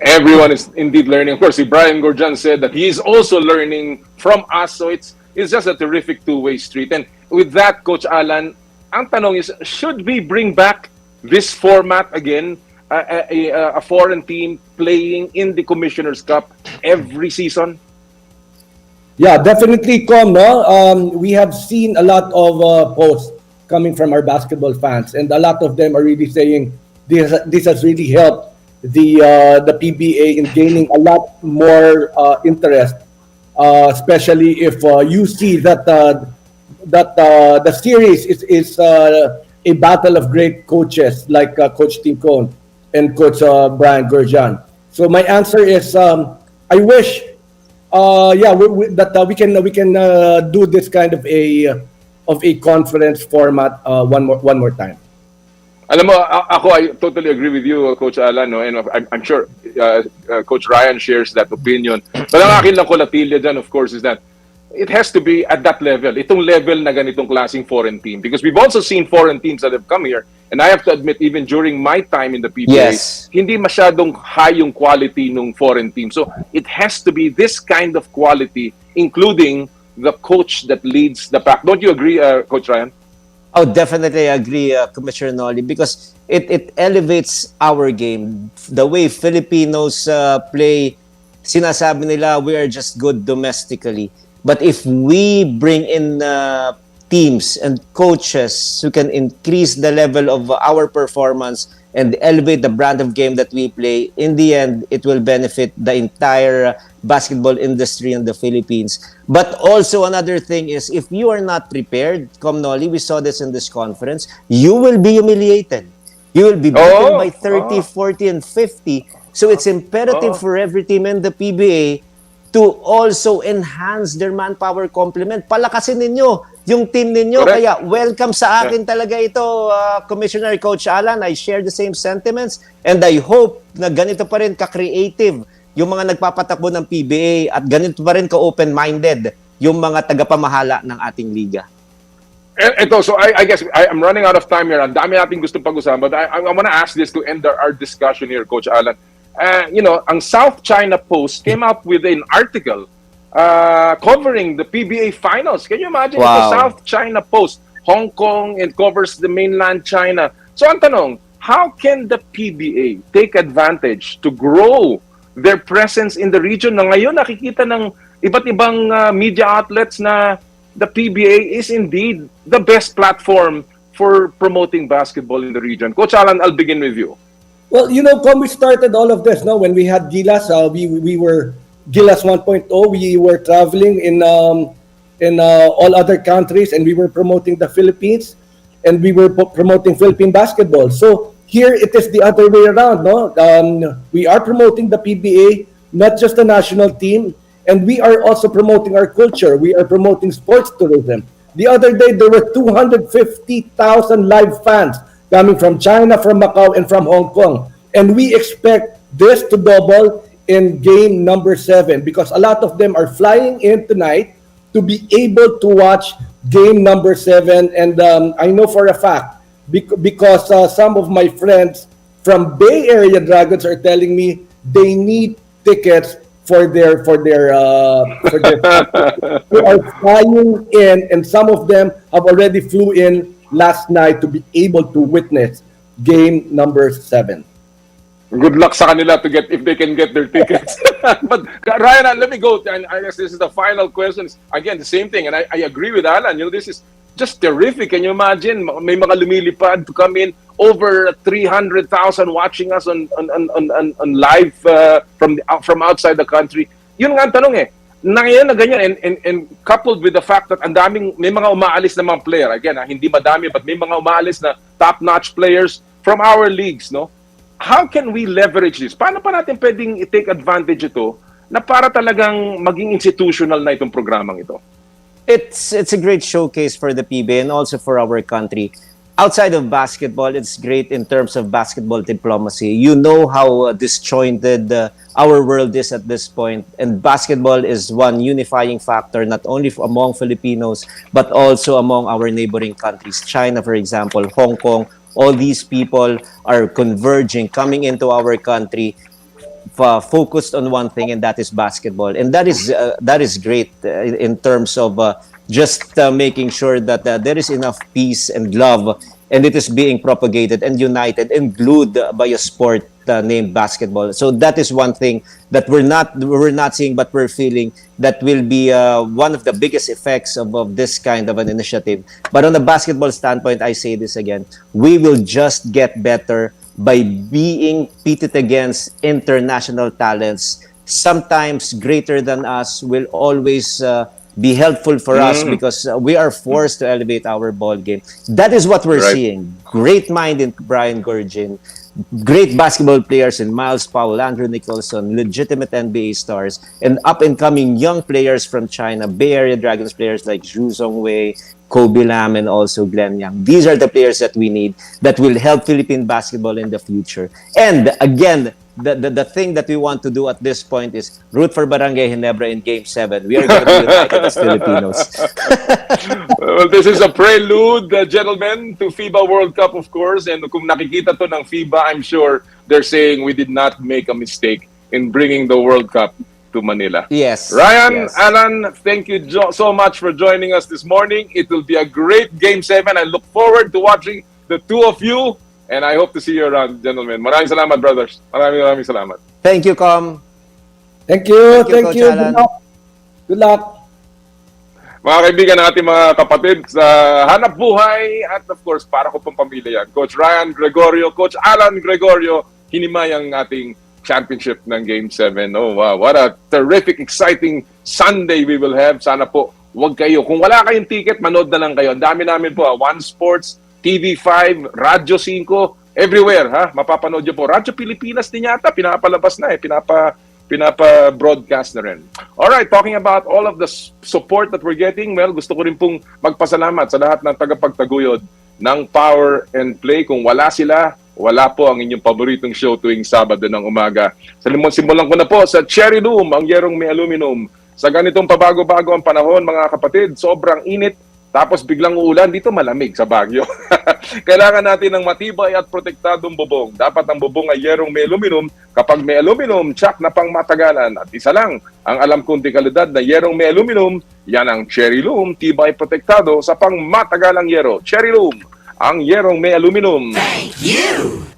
Everyone is indeed learning. Of course, Brian Gurjan said that he is also learning from us. So it's just a terrific two-way street. And with that, Coach Alan, ang tanong is, should we bring back this format again? A foreign team playing in the Commissioner's Cup every season? Yeah, definitely, Com. We have seen a lot of posts coming from our basketball fans, and a lot of them are really saying this has really helped the PBA in gaining a lot more interest, especially if you see that the series is a battle of great coaches like Coach Tim Cone and Coach Brian Gurjan. So my answer is, I wish, that we can do this kind of a conference format one more time. Alam mo, I totally agree with you, Coach Alan, no? And I'm sure Coach Ryan shares that opinion. But ang akin lang kolatilya dyan, of course, is that it has to be at that level, itong level na ganitong klaseng foreign team. Because we've also seen foreign teams that have come here, and I have to admit, even during my time in the PBA, hindi masyadong high yung quality ng foreign team. So it has to be this kind of quality, including the coach that leads the pack. Don't you agree, Coach Ryan? Oh, definitely agree, Commissioner Noli, because it elevates our game. The way Filipinos play, sinasabi nila we are just good domestically. But if we bring in teams and coaches who can increase the level of our performance and elevate the brand of game that we play, in the end, it will benefit the entire basketball industry in the Philippines. But also another thing is, if you are not prepared, Noli, we saw this in this conference, you will be humiliated. You will be beaten by 30, 40, and 50. So it's imperative for every team in the PBA to also enhance their manpower complement. Palakasin ninyo yung team ninyo. Correct. Kaya welcome sa akin talaga ito, Commissioner Coach Alan. I share the same sentiments and I hope na ganito pa rin ka-creative yung mga nagpapatakbo ng PBA at ganito pa rin ka-open-minded yung mga tagapamahala ng ating liga. Ito, so I guess I'm running out of time here. Ang dami nating gustong pag-usapan, but I want to ask this to end our discussion here, Coach Alan. Ang South China Post came out with an article covering the PBA finals. Can you imagine? Wow. The South China Post, Hong Kong, and covers the mainland China. So ang tanong, how can the PBA take advantage to grow their presence in the region na ngayon nakikita ng iba't ibang media outlets na the PBA is indeed the best platform for promoting basketball in the region? Coach Alan, I'll begin with you. Well, when we started all of this, when we had Gilas, we were Gilas 1.0. We were traveling in all other countries, and we were promoting the Philippines, and we were promoting Philippine basketball. So here it is the other way around. We are promoting the PBA, not just the national team, and we are also promoting our culture. We are promoting sports tourism. The other day, there were 250,000 live fans coming from China, from Macau, and from Hong Kong. And we expect this to double in game number 7 because a lot of them are flying in tonight to be able to watch game number 7. And I know for a fact, because some of my friends from Bay Area Dragons are telling me they need tickets for their who are flying in, and some of them have already flew in last night to be able to witness game number 7. Good luck sa kanila to get if they can get their tickets. But Ryan, let me go. And I guess this is the final question. Again, the same thing, and I agree with Alan. This is just terrific. Can you imagine? May mga lumilipad to come in, over 300,000 watching us on live from outside the country. Yun nga ang tanong Ngayon na ganyan, and coupled with the fact that may mga umaalis na mga player. Again, hindi madami, but may mga umaalis na top-notch players from our leagues, no? How can we leverage this? Paano pa natin pwedeng i-take advantage ito na para talagang maging institutional na itong programang ito? It's a great showcase for the PBA and also for our country. Outside of basketball, it's great in terms of basketball diplomacy. You know how disjointed our world is at this point, and basketball is one unifying factor not only among Filipinos but also among our neighboring countries. China, for example, Hong Kong, all these people are converging, coming into our country, focused on one thing, and that is basketball. And that is great in terms of just making sure that there is enough peace and love, and it is being propagated and united and glued by a sport named basketball. So that is one thing that we're not seeing, but we're feeling that will be one of the biggest effects of this kind of an initiative. But on the basketball standpoint, I say this again, we will just get better by being pitted against international talents. Sometimes greater than us will always be helpful for us because we are forced to elevate our ball game. That is what we're seeing. Great mind in Brian Gurgin, great basketball players in Miles Powell, Andrew Nicholson, legitimate NBA stars, and up-and-coming young players from China, Bay Area Dragons players like Zhu Zhongwei, Kobe Lam, and also Glenn Yang. These are the players that we need that will help Philippine basketball in the future. And again, the thing that we want to do at this point is root for Barangay Ginebra in Game 7. We are going to be united as Filipinos. Well, this is a prelude, gentlemen, to FIBA World Cup, of course. And kung nakikita to ng FIBA, I'm sure they're saying we did not make a mistake in bringing the World Cup to Manila. Yes. Ryan, yes. Alan, thank you so much for joining us this morning. It will be a great Game 7. I look forward to watching the two of you. And I hope to see you around, gentlemen. Maraming salamat, brothers. Maraming salamat. Thank you, Com. Thank you. Thank you. Good luck. Good luck. Mga kaibigan ng ating mga kapatid sa hanap buhay at of course, para ko pong pamilya yan. Coach Ryan Gregorio, Coach Alan Gregorio, hinimay ang ating championship ng Game 7. Oh, wow. What a terrific, exciting Sunday we will have. Sana po, wag kayo. Kung wala kayong ticket, manood na lang kayo. Ang dami namin po. One Sports, TV5, Radyo 5, everywhere, ha? Mapapanood nyo po. Radyo Pilipinas din yata, pinapalabas na pinapa-broadcast na rin. Alright, talking about all of the support that we're getting, well, gusto ko rin pong magpasalamat sa lahat ng tagapagtaguyod ng Power and Play. Kung wala sila, wala po ang inyong paboritong show tuwing Sabado ng umaga. Simulan ko na po sa Cherry Room, ang yerong may aluminum. Sa ganitong pabago-bago ang panahon, mga kapatid, sobrang init, tapos biglang uulan, dito malamig sa Baguio. Kailangan natin ng matibay at protektadong bubong. Dapat ang bubong ay yerong may aluminum. Kapag may aluminum, tsak na pang matagalan. At isa lang, ang alam kong dekalidad na yerong may aluminum, yan ang Cherry Room, tibay protektado sa pang matagalang yero. Cherry Room, ang yerong may aluminum. Thank you!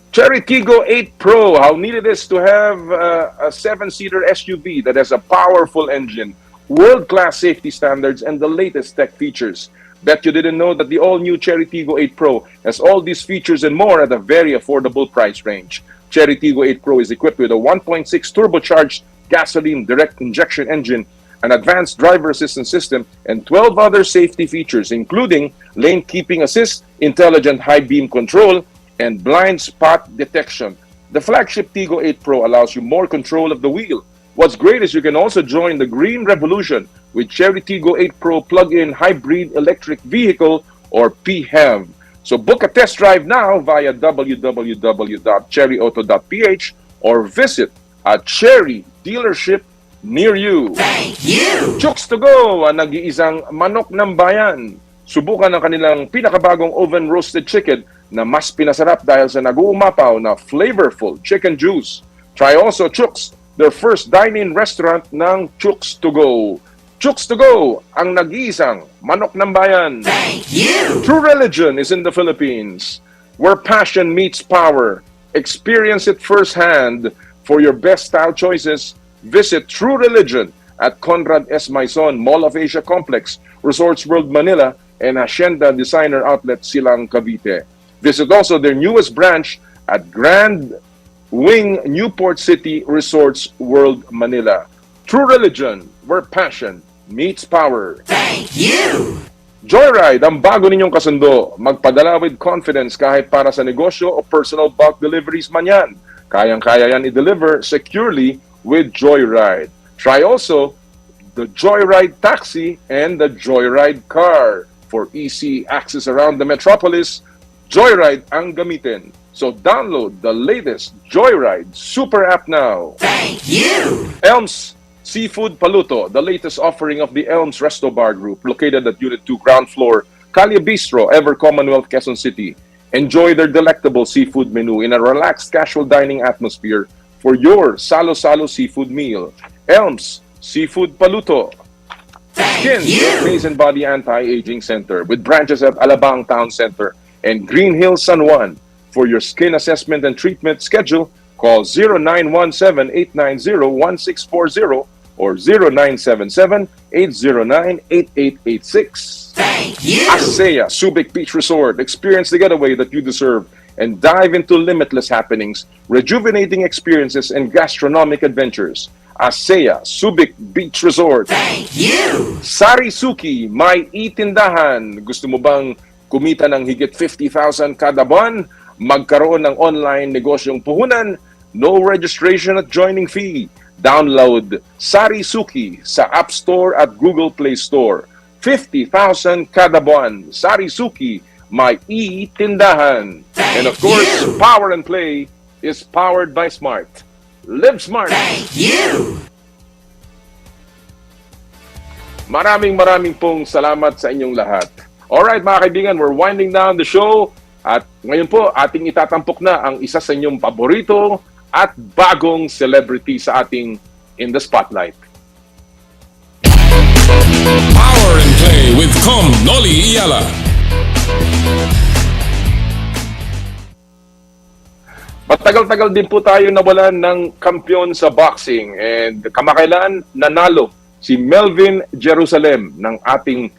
Cherry Tiggo 8 Pro, how neat it is to have a 7-seater SUV that has a powerful engine, world-class safety standards, and the latest tech features. Bet you didn't know that the all-new Cherry Tiggo 8 Pro has all these features and more at a very affordable price range. Cherry Tiggo 8 Pro is equipped with a 1.6 turbocharged gasoline direct injection engine, an advanced driver assistance system, and 12 other safety features, including lane keeping assist, intelligent high beam control, and blind spot detection. The flagship Tiggo 8 Pro allows you more control of the wheel. What's great is you can also join the green revolution with Cherry Tiggo 8 Pro plug-in hybrid electric vehicle or PHEV. So book a test drive now via www.cherryauto.ph or visit a Cherry dealership near you. Thank you! Chooks to Go, ang nag-iisang manok ng bayan. Subukan ang kanilang pinakabagong oven roasted chicken na mas pinasarap dahil sa nag-uumapaw na flavorful chicken juice. Try also Chooks, their first dine-in restaurant ng Chooks to Go. Chooks to Go, ang nag-iisang manok ng bayan. Thank you! True Religion is in the Philippines, where passion meets power. Experience it firsthand. For your best style choices, visit True Religion at Conrad S. Maison Mall of Asia Complex, Resorts World Manila, and Hacienda Designer Outlet Silang Cavite. Visit also their newest branch at Grand Wing Newport City Resorts World Manila. True Religion, where passion meets power. Thank you! Joyride, ang bago ninyong kasundo. Magpadala with confidence kahit para sa negosyo o personal bulk deliveries man yan. Kayang-kaya yan i-deliver securely with Joyride. Try also the Joyride Taxi and the Joyride Car. For easy access around the metropolis, Joyride ang gamitin. So download the latest Joyride Super App now. Thank you! Elms Seafood Paluto, the latest offering of the Elms Resto Bar Group, located at Unit 2, ground floor, Calle Bistro, Ever Commonwealth, Quezon City. Enjoy their delectable seafood menu in a relaxed casual dining atmosphere for your salo-salo seafood meal. Elms Seafood Paluto. Skin, your face and body anti-aging center with branches at Alabang Town Center and Green Hills, San Juan. For your skin assessment and treatment schedule, call 0917-890-1640 or 0977-809-8886. Thank you! Asaya Subic Beach Resort. Experience the getaway that you deserve and dive into limitless happenings, rejuvenating experiences, and gastronomic adventures. Asaya Subic Beach Resort. Thank you! Sarisuki, may itindahan. Gusto mo bang kumita ng higit 50,000 kada buwan? Magkaroon ng online negosyong puhunan? No registration at joining fee. Download Sarisuki sa App Store at Google Play Store. 50,000 kada buwan. Sarisuki, may itindahan. And of course, Power and Play is powered by Smart. Live Smart. Thank you! Maraming pong salamat sa inyong lahat. Alright mga kaibigan, we're winding down the show. At ngayon po, ating itatampok na ang isa sa inyong paborito at bagong celebrity sa ating In the Spotlight. Power and Play with Com Noli Iyala. Matagal-tagal din po tayo nawalan ng kampiyon sa boxing and kamakailan nanalo si Melvin Jerusalem ng ating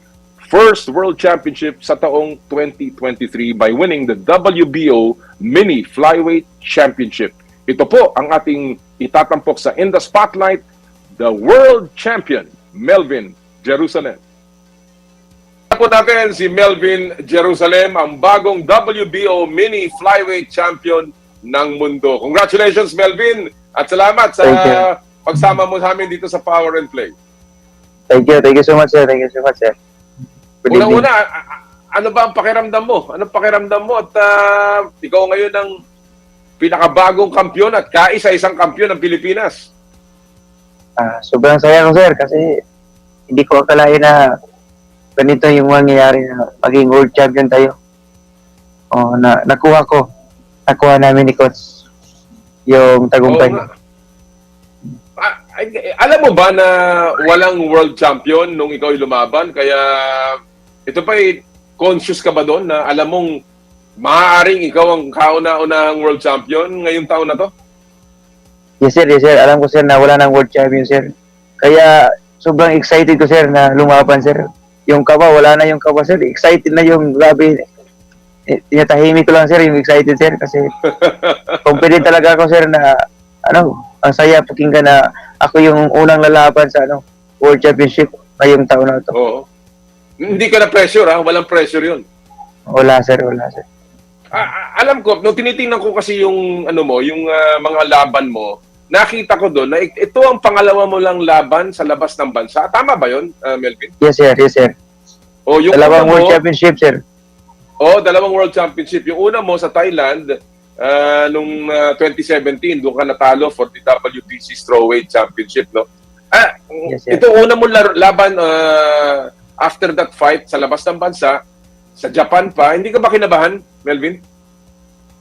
first World Championship sa taong 2023 by winning the WBO Mini Flyweight Championship. Ito po ang ating itatampok sa In the Spotlight, the World Champion, Melvin Jerusalem. Po natin si Melvin Jerusalem, ang bagong WBO Mini Flyweight Champion ng mundo. Congratulations, Melvin! At salamat sa pagsama mo sa amin dito sa Power and Play. Thank you so much, sir. Thank you so much, sir. Good evening. Una-una, ano ba ang pakiramdam mo? Anong pakiramdam mo? At ikaw ngayon ang pinakabagong kampiyon at kaisa-isang kampiyon ng Pilipinas. Sobrang saya ko, sir, kasi hindi ko akalain na ganito yung mangyayari na maging world champion tayo. Nakuha namin ni Coach yung tagumpay. Alam mo ba na walang world champion nung ikaw ay lumaban? Kaya ito pa conscious ka ba doon na alam mong maaaring ikaw ang kauna-unahang world champion ngayong taon na to? Yes, sir. Alam ko, sir, na wala ng world champion, sir. Kaya sobrang excited ko, sir, na lumaban, sir. Yung kaba, wala na yung kaba, sir. Excited na yung grabe. Tinatahimik ko lang, sir, yung excited, sir. Kasi confident talaga ako, sir, na ang saya pakinggan na ako yung unang lalaban sa World Championship ngayong taon na ito. Oo. Hindi ka na pressure, ha? Walang pressure yun. Wala, sir. Alam ko, nung tinitingnan ko kasi yung yung mga laban mo, nakita ko doon na ito ang pangalawa mo lang laban sa labas ng bansa. Tama ba yun, Melvin? Yes, sir. O, yung dalawang World Championship, sir. Dalawang World Championship. Yung una mo sa Thailand, nung 2017, doon ka natalo for the WBC Strawweight Championship, no? Yes, sir. Ito una mo laban after that fight sa labas ng bansa, sa Japan pa. Hindi ka ba kinabahan, Melvin?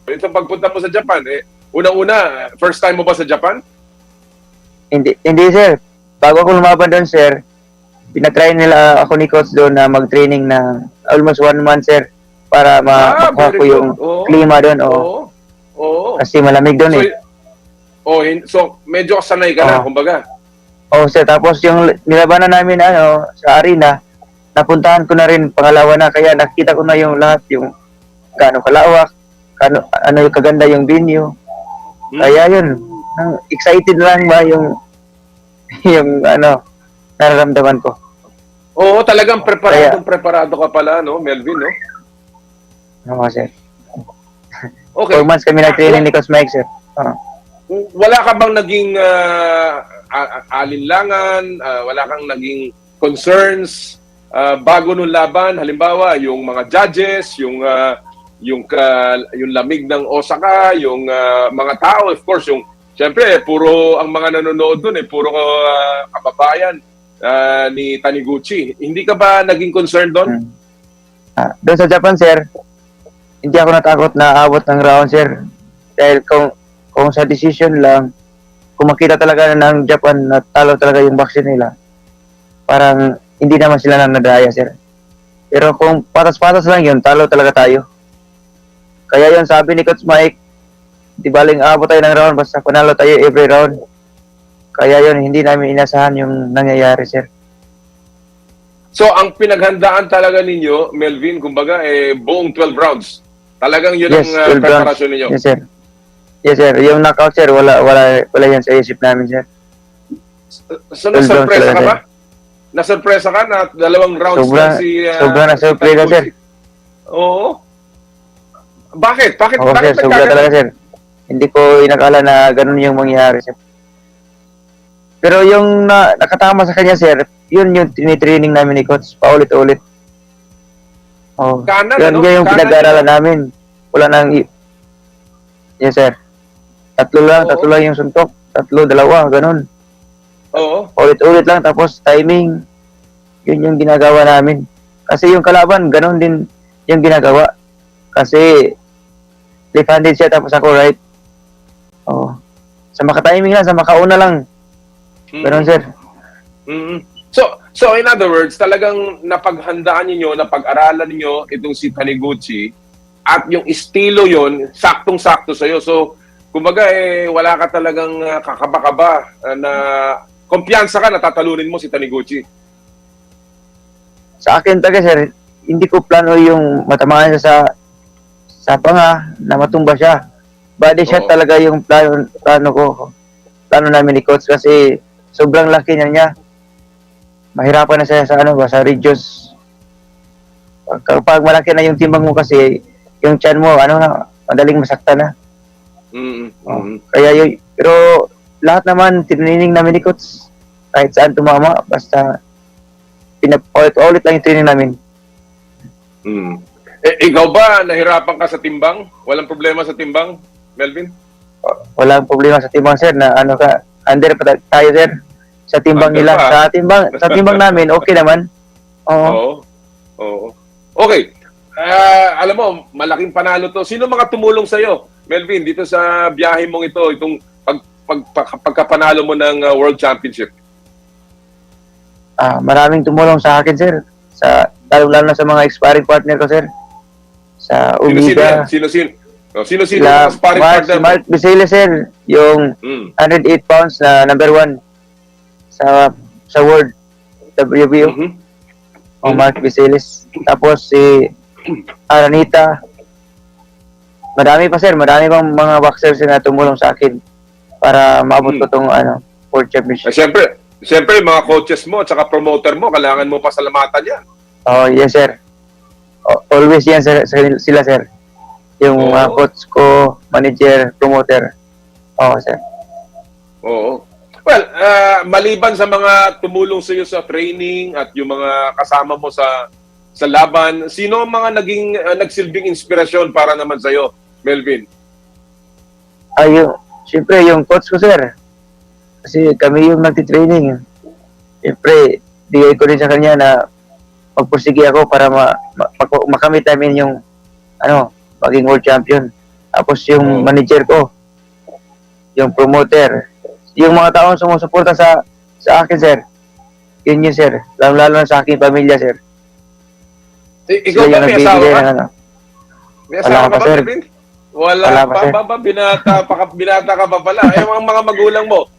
Ito pagpunta mo sa Japan, unang-una, first time mo ba sa Japan? Hindi, sir. Bago ako lumaban doon, sir, pinatry nila ako ni Coach doon na mag-training na almost 1 month, sir, para makuha ko yung klima doon. Oo. Kasi malamig doon, So, medyo sanay ka na, kumbaga. Sir. Tapos yung nilabanan namin sa arena, napuntahan ko na rin pangalawa na, kaya nakita ko na yung lahat, yung gaano kalawak, ano yung kaganda yung venue. Kaya yun, excited lang ba yung nararamdaman ko. Oo, talagang preparado ka pala, no, Melvin, no? Oo, sir. Okay. 4 months kami nag-training ni Coach Mike, sir. Wala ka bang naging alinlangan, wala kang naging concerns bago nung laban? Halimbawa, yung mga judges, yung lamig ng Osaka, yung mga tao, of course, yung siyempre, puro ang mga nanonood doon puro kababayan ni Taniguchi. Hindi ka ba naging concerned doon? Doon sa Japan, sir, hindi ako natakot na abot ng round, sir. Dahil kung sa decision lang, kung makita talaga ng Japan na talo talaga yung boxing nila, parang hindi naman sila nadaya, sir. Pero kung patas-patas lang yun, talo talaga tayo. Kaya yun, sabi ni Coach Mike, di baling abot tayo ng round, basta panalo tayo every round. Kaya yun, hindi namin inasahan yung nangyayari, sir. So, ang pinaghandaan talaga ninyo, Melvin, kumbaga, buong 12 rounds. Talagang yun ang preparasyon ninyo. Yes, sir. Yung knockout, sir, wala yan sa isip namin, sir. So, nasurpresa ka ba? Nasurpresa ka na 2 rounds na si... Sobrang nasurpresa, sir. Oo. Bakit? Bakit sir, sobra talaga, sir. Hindi ko inakala na ganun yung mangyayari, sir. Pero yung nakatama sa kanya, sir, yun yung tinitraining namin ni Coach, paulit-ulit. Yun yung pinag-aaralan namin. Wala nang... Yes, sir. Tatlo lang yung suntok. 3, 2, ganun. Oo. Ulit-ulit lang, tapos timing. Yun yung ginagawa namin. Kasi yung kalaban, ganun din yung ginagawa. Kasi left-handed siya, tapos ako right. Sa maka-timing lang, sa makauna lang. Ganun, sir. So in other words, talagang napaghandaan niyo, napag-aralan niyo itong si Taniguchi at yung estilo yon saktong-sakto sa iyo. So kumbaga wala ka talagang kakaba-kaba na kumpiyansa ka na tatalunin mo si Taniguchi. Sa akin talaga, sir, hindi ko plano yung matamaan siya sa panga na matumba siya. Body shot talaga yung plano ko. Plano namin ni Coach kasi sobrang laki niya. Mahirapan na siya sa reduce. Kapag malaki na yung timbang mo kasi, yung tiyan mo, madaling masaktan na. Kaya yun, pero lahat naman training namin ni Coach. Kahit saan tumama, basta pinapaulit-ulit lang yung training namin. Ikaw ba, nahirapan ka sa timbang? Walang problema sa timbang, Melvin? Walang problema sa timbang, sir, na ano ka, under pa tayo, sir. Sa timbang Under nila. pa. Sa timbang namin, okay naman. Oo. Oo. Okay. Alam mo, malaking panalo to. Sino mga tumulong sa'yo, Melvin, dito sa biyahe mong ito, itong pagkapanalo mo ng World Championship? Maraming tumulong sa akin, sir. Lalo na sa mga sparring partner ko, sir. Sa Umida. Sino-sino Sila ang sparring partner mo? Mark Bisila, sir. Yung 108 pounds na number 1 sa world WBO. Mark Bisilis. Tapos si Aranita. Marami pa, sir. Marami pang mga boxers na tumulong sa akin para maabot ko tong World Championship. Siyempre, mga coaches mo at saka promoter mo, kailangan mo pasalamatan yan. Oh, yes, sir. Always yan sila, sir. Yung coach ko, manager, promoter. Sir. Oo. Well, maliban sa mga tumulong sa iyo sa training at yung mga kasama mo sa laban, sino ang mga nagsilbing inspirasyon para naman sa iyo, Melvin? Siyempre, yung coach ko, sir. Kasi kami yung nagtitraining. Siyempre, bigay ko rin sa kanya na magpursige ako para makamit namin yung maging world champion. Tapos yung manager ko, yung promoter, yung mga taong sumusuporta sa akin, sir. Yun yun, sir. Lalo na sa akin pamilya, sir. Ikaw ba may asawa ka? May asawa ka ba, sir? Melvin? Wala pa. Binata ka pa pala. Yung mga magulang mo,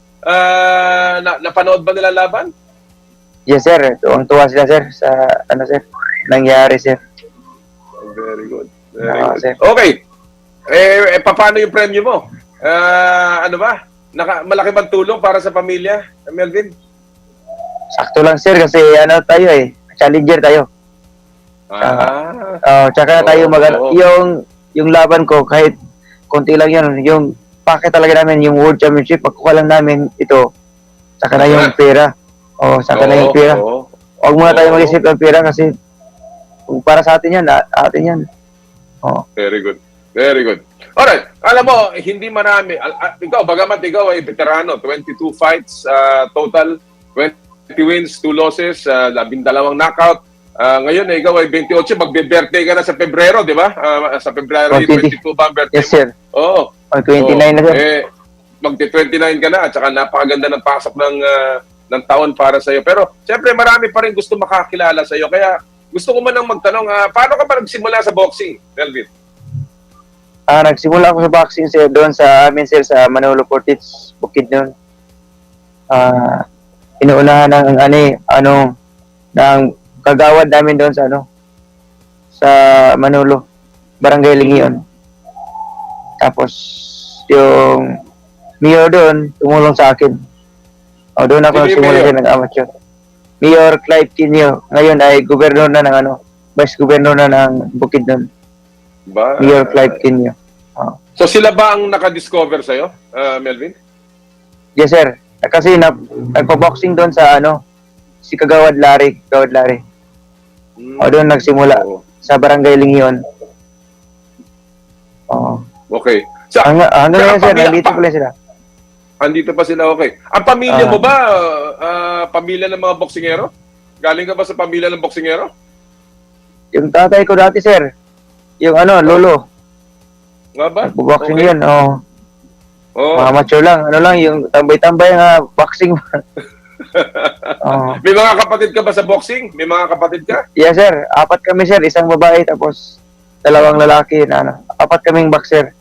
napanood ba nila laban? Yes, sir. Tuwang-tuwa sila, sir, sa sir, nangyari, sir. Very good. Sir. Okay. Paano yung premyo mo? Malaki bang tulong para sa pamilya, Melvin? Sakto lang, sir, kasi tayo challenger tayo. Tsaka tayo yung laban ko, kahit konti lang yan, yung packet talaga namin, yung World Championship, pagkuha lang namin ito, saka na yung pera. Saka na yung pera. Huwag muna tayo mag-isip ng pera kasi kung para sa atin yan, atin yan. Very good. Very good. Alright. Alam mo, hindi marami. Ikaw, bagamat ikaw ay veterano, 22 fights total, 20 wins, 2 losses, 12 knockout. Ngayon, ikaw ay 28, magbe-birthday ka na sa Pebrero, di ba? Sa Pebrero 22 ba ang birthday? Yes, sir. Oo. 29 na, sir. Magti-29 ka na at saka napakaganda ng pasok ng taon para sa iyo. Pero siyempre marami pa rin gusto makakilala sa iyo. Kaya gusto ko man nang magtanong, paano ka ba nagsimula sa boxing, Melvin? Nagsimula ako sa boxing, sir, doon sa amin, sir, sa Manolo Portage, Bukid noon. Inuunahan ng kagawad namin doon sa Manolo, barangay Lingion. Tapos yung mayor doon tumulong sa akin. Doon ako nagsimula din nag-amateur. Mayor Clive Quinio, ngayon ay gobernador na ng vice governor na ng Bukid doon. Mayor Clive Quinio. So sila ba ang naka-discover sa'yo, Melvin? Yes, sir. Kasi nagpa-boxing doon sa si Kagawad Larry. Doon nagsimula sa barangay Lingion. Okay. Hanggang ngayon, sir, nandito pala sila. Andito pa sila, okay. Ang pamilya mo ba, pamilya ng mga boksingero? Galing ka ba sa pamilya ng boksingero? Yung tatay ko dati, sir. Yung lolo. Nga ba? Boxing yun, Mga mature lang. Yung tambay-tambay nga boxing. May mga kapatid ka ba sa boxing? May mga kapatid ka? Yes, sir. 4 kami, sir. Isang babae, tapos 2 lalaki. 4 kaming boxer.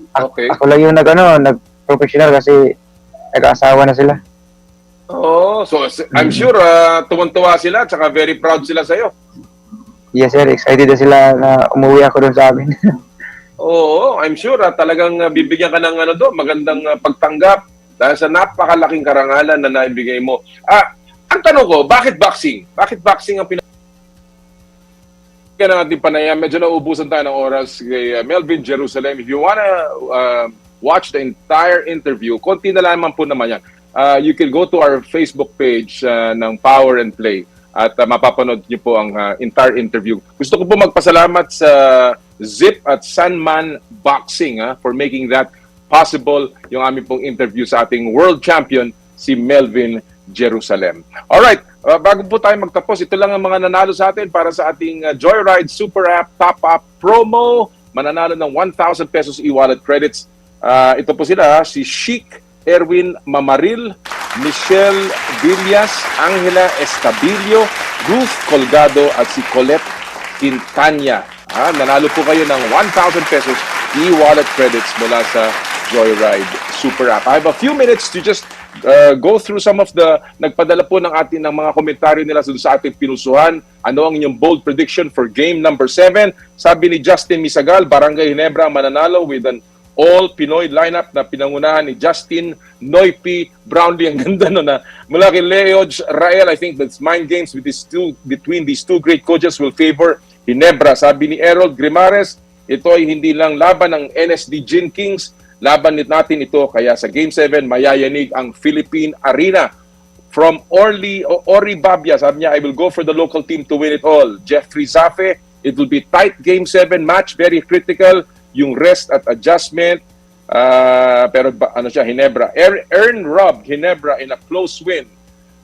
Okay. Ako lang yung nag-professional kasi nag-asawa na sila. So I'm sure tuwan-tuwa sila at saka very proud sila sa'yo. Yes, sir. Excited na sila na umuwi ako doon sa amin. Oo, I'm sure talagang bibigyan ka ng magandang pagtanggap dahil sa napakalaking karangalan na naibigay mo. Ang tanong ko, bakit boxing? Bakit boxing ang kaya natin panayam? Medyo nauubusan tayo ng oras kay Melvin Jerusalem. If you wanna watch the entire interview. Konti na lamang po naman yan. You can go to our Facebook page ng Power and Play at mapapanood niyo po ang entire interview. Gusto ko po magpasalamat sa Zip at Sunman Boxing for making that possible, yung aming pong interview sa ating world champion, si Melvin Jerusalem. Alright, bago po tayo magtapos, ito lang ang mga nanalo sa atin para sa ating Joyride Super App Top Up Promo. Mananalo ng 1,000 pesos e-wallet credits. Ito po sila, si Chic Erwin Mamaril, Michelle Villas, Angela Estabilio, Ruth Colgado at si Colette Quintana. Nanalo po kayo ng 1,000 pesos e-wallet credits mula sa Joyride Super App. I have a few minutes to just go through some of the nagpadala po ng atin ng mga komentaryo nila sa ating pinusuhan. Ano ang inyong bold prediction for game number 7? Sabi ni Justin Misagal, Barangay Ginebra mananalo with an all Pinoy lineup na pinangunahan ni Justin Noypi Brownlee. Ang ganda no na mula kay Leoj Rael. I think that's mind games between these two great coaches will favor Ginebra. Sabi ni Errol Grimares, ito ay hindi lang laban ng NSD Gin Kings, laban natin ito, kaya sa Game 7, mayayanig ang Philippine Arena. From Ori Babia, sabi niya, I will go for the local team to win it all. Jeffrey Zafe, it will be tight Game 7 match, very critical, yung rest at adjustment. Pero ano siya, Ginebra. Earn Rob, Ginebra in a close win.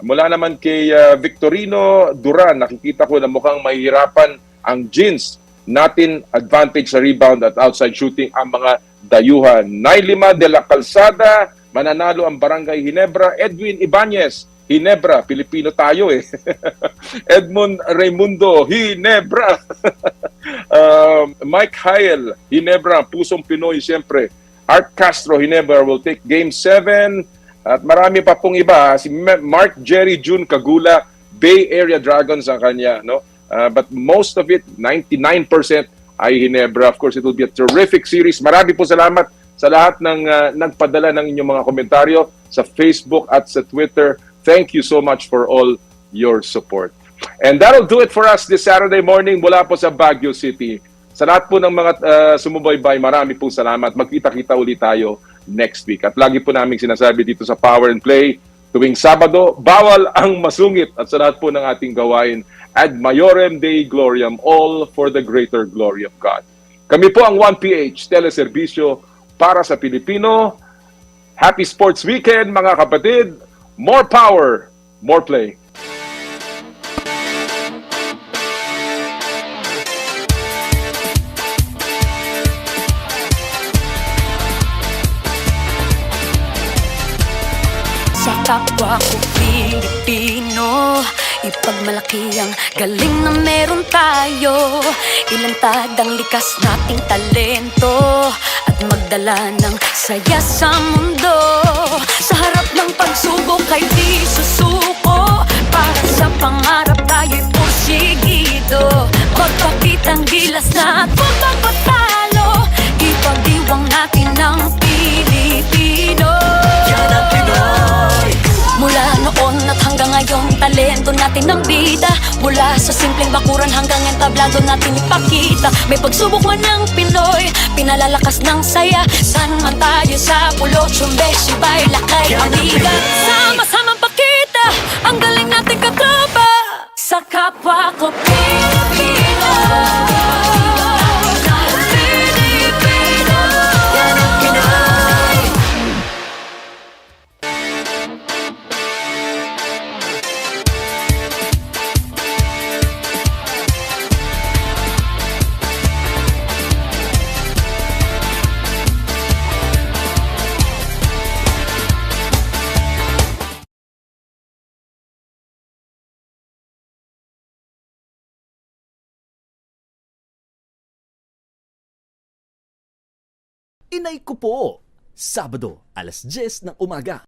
Mula naman kay Victorino Duran, nakikita ko na mukhang mahihirapan ang Gins. Natin advantage sa rebound at outside shooting ang mga dayuhan. Nailima de la Calzada, mananalo ang Barangay Ginebra. Edwin Ibanez, Ginebra, Pilipino tayo eh. Edmond Raimundo, Ginebra. Mike Hayel, Ginebra, pusong Pinoy siyempre. Art Castro, Ginebra will take Game 7. At marami pa pong iba. Si Mark Jerry June Kagula, Bay Area Dragons ang kanya, no? But most of it, 99% ay Ginebra. Of course, it will be a terrific series. Marami po salamat sa lahat ng nagpadala ng inyong mga komentaryo sa Facebook at sa Twitter. Thank you so much for all your support. And that'll do it for us this Saturday morning mula po sa Baguio City. Sa lahat po ng mga sumubaybay, marami pong salamat. Magkita-kita ulit tayo next week. At lagi po namin sinasabi dito sa Power and Play, tuwing Sabado, bawal ang masungit. At sa lahat po ng ating gawain, ad maiorem Dei gloriam, all for the greater glory of God. Kami po ang 1PH Teleserbisyo para sa Pilipino. Happy Sports Weekend mga kapatid. More power, more play. Sa kapwa ko Pilipino, ipagmalaki ang galing na meron tayo. Ilantad ang likas nating talento at magdala ng saya sa mundo. Sa harap ng pagsubok ay di susuko. Para sa pangarap tayo'y porsigido. Magpakitang gilas na at huwag magpatalo. Ipagdiwang natin ang Pilipino. Yan ang Pinoy. Mula noon at hanggang ngayon, talento natin ang bida. Mula sa simpleng bakuran hanggang entablado natin ipakita. May pagsubok man ng Pinoy, pinalalakas ng saya. San man tayo sa pulo, Chumbe, Sibay, Lakay, Manila. Sama-samang pakita ang galing nating katropa. Sa kapwa ko Pilipino. Inay ko po, Sabado, alas 10 ng umaga.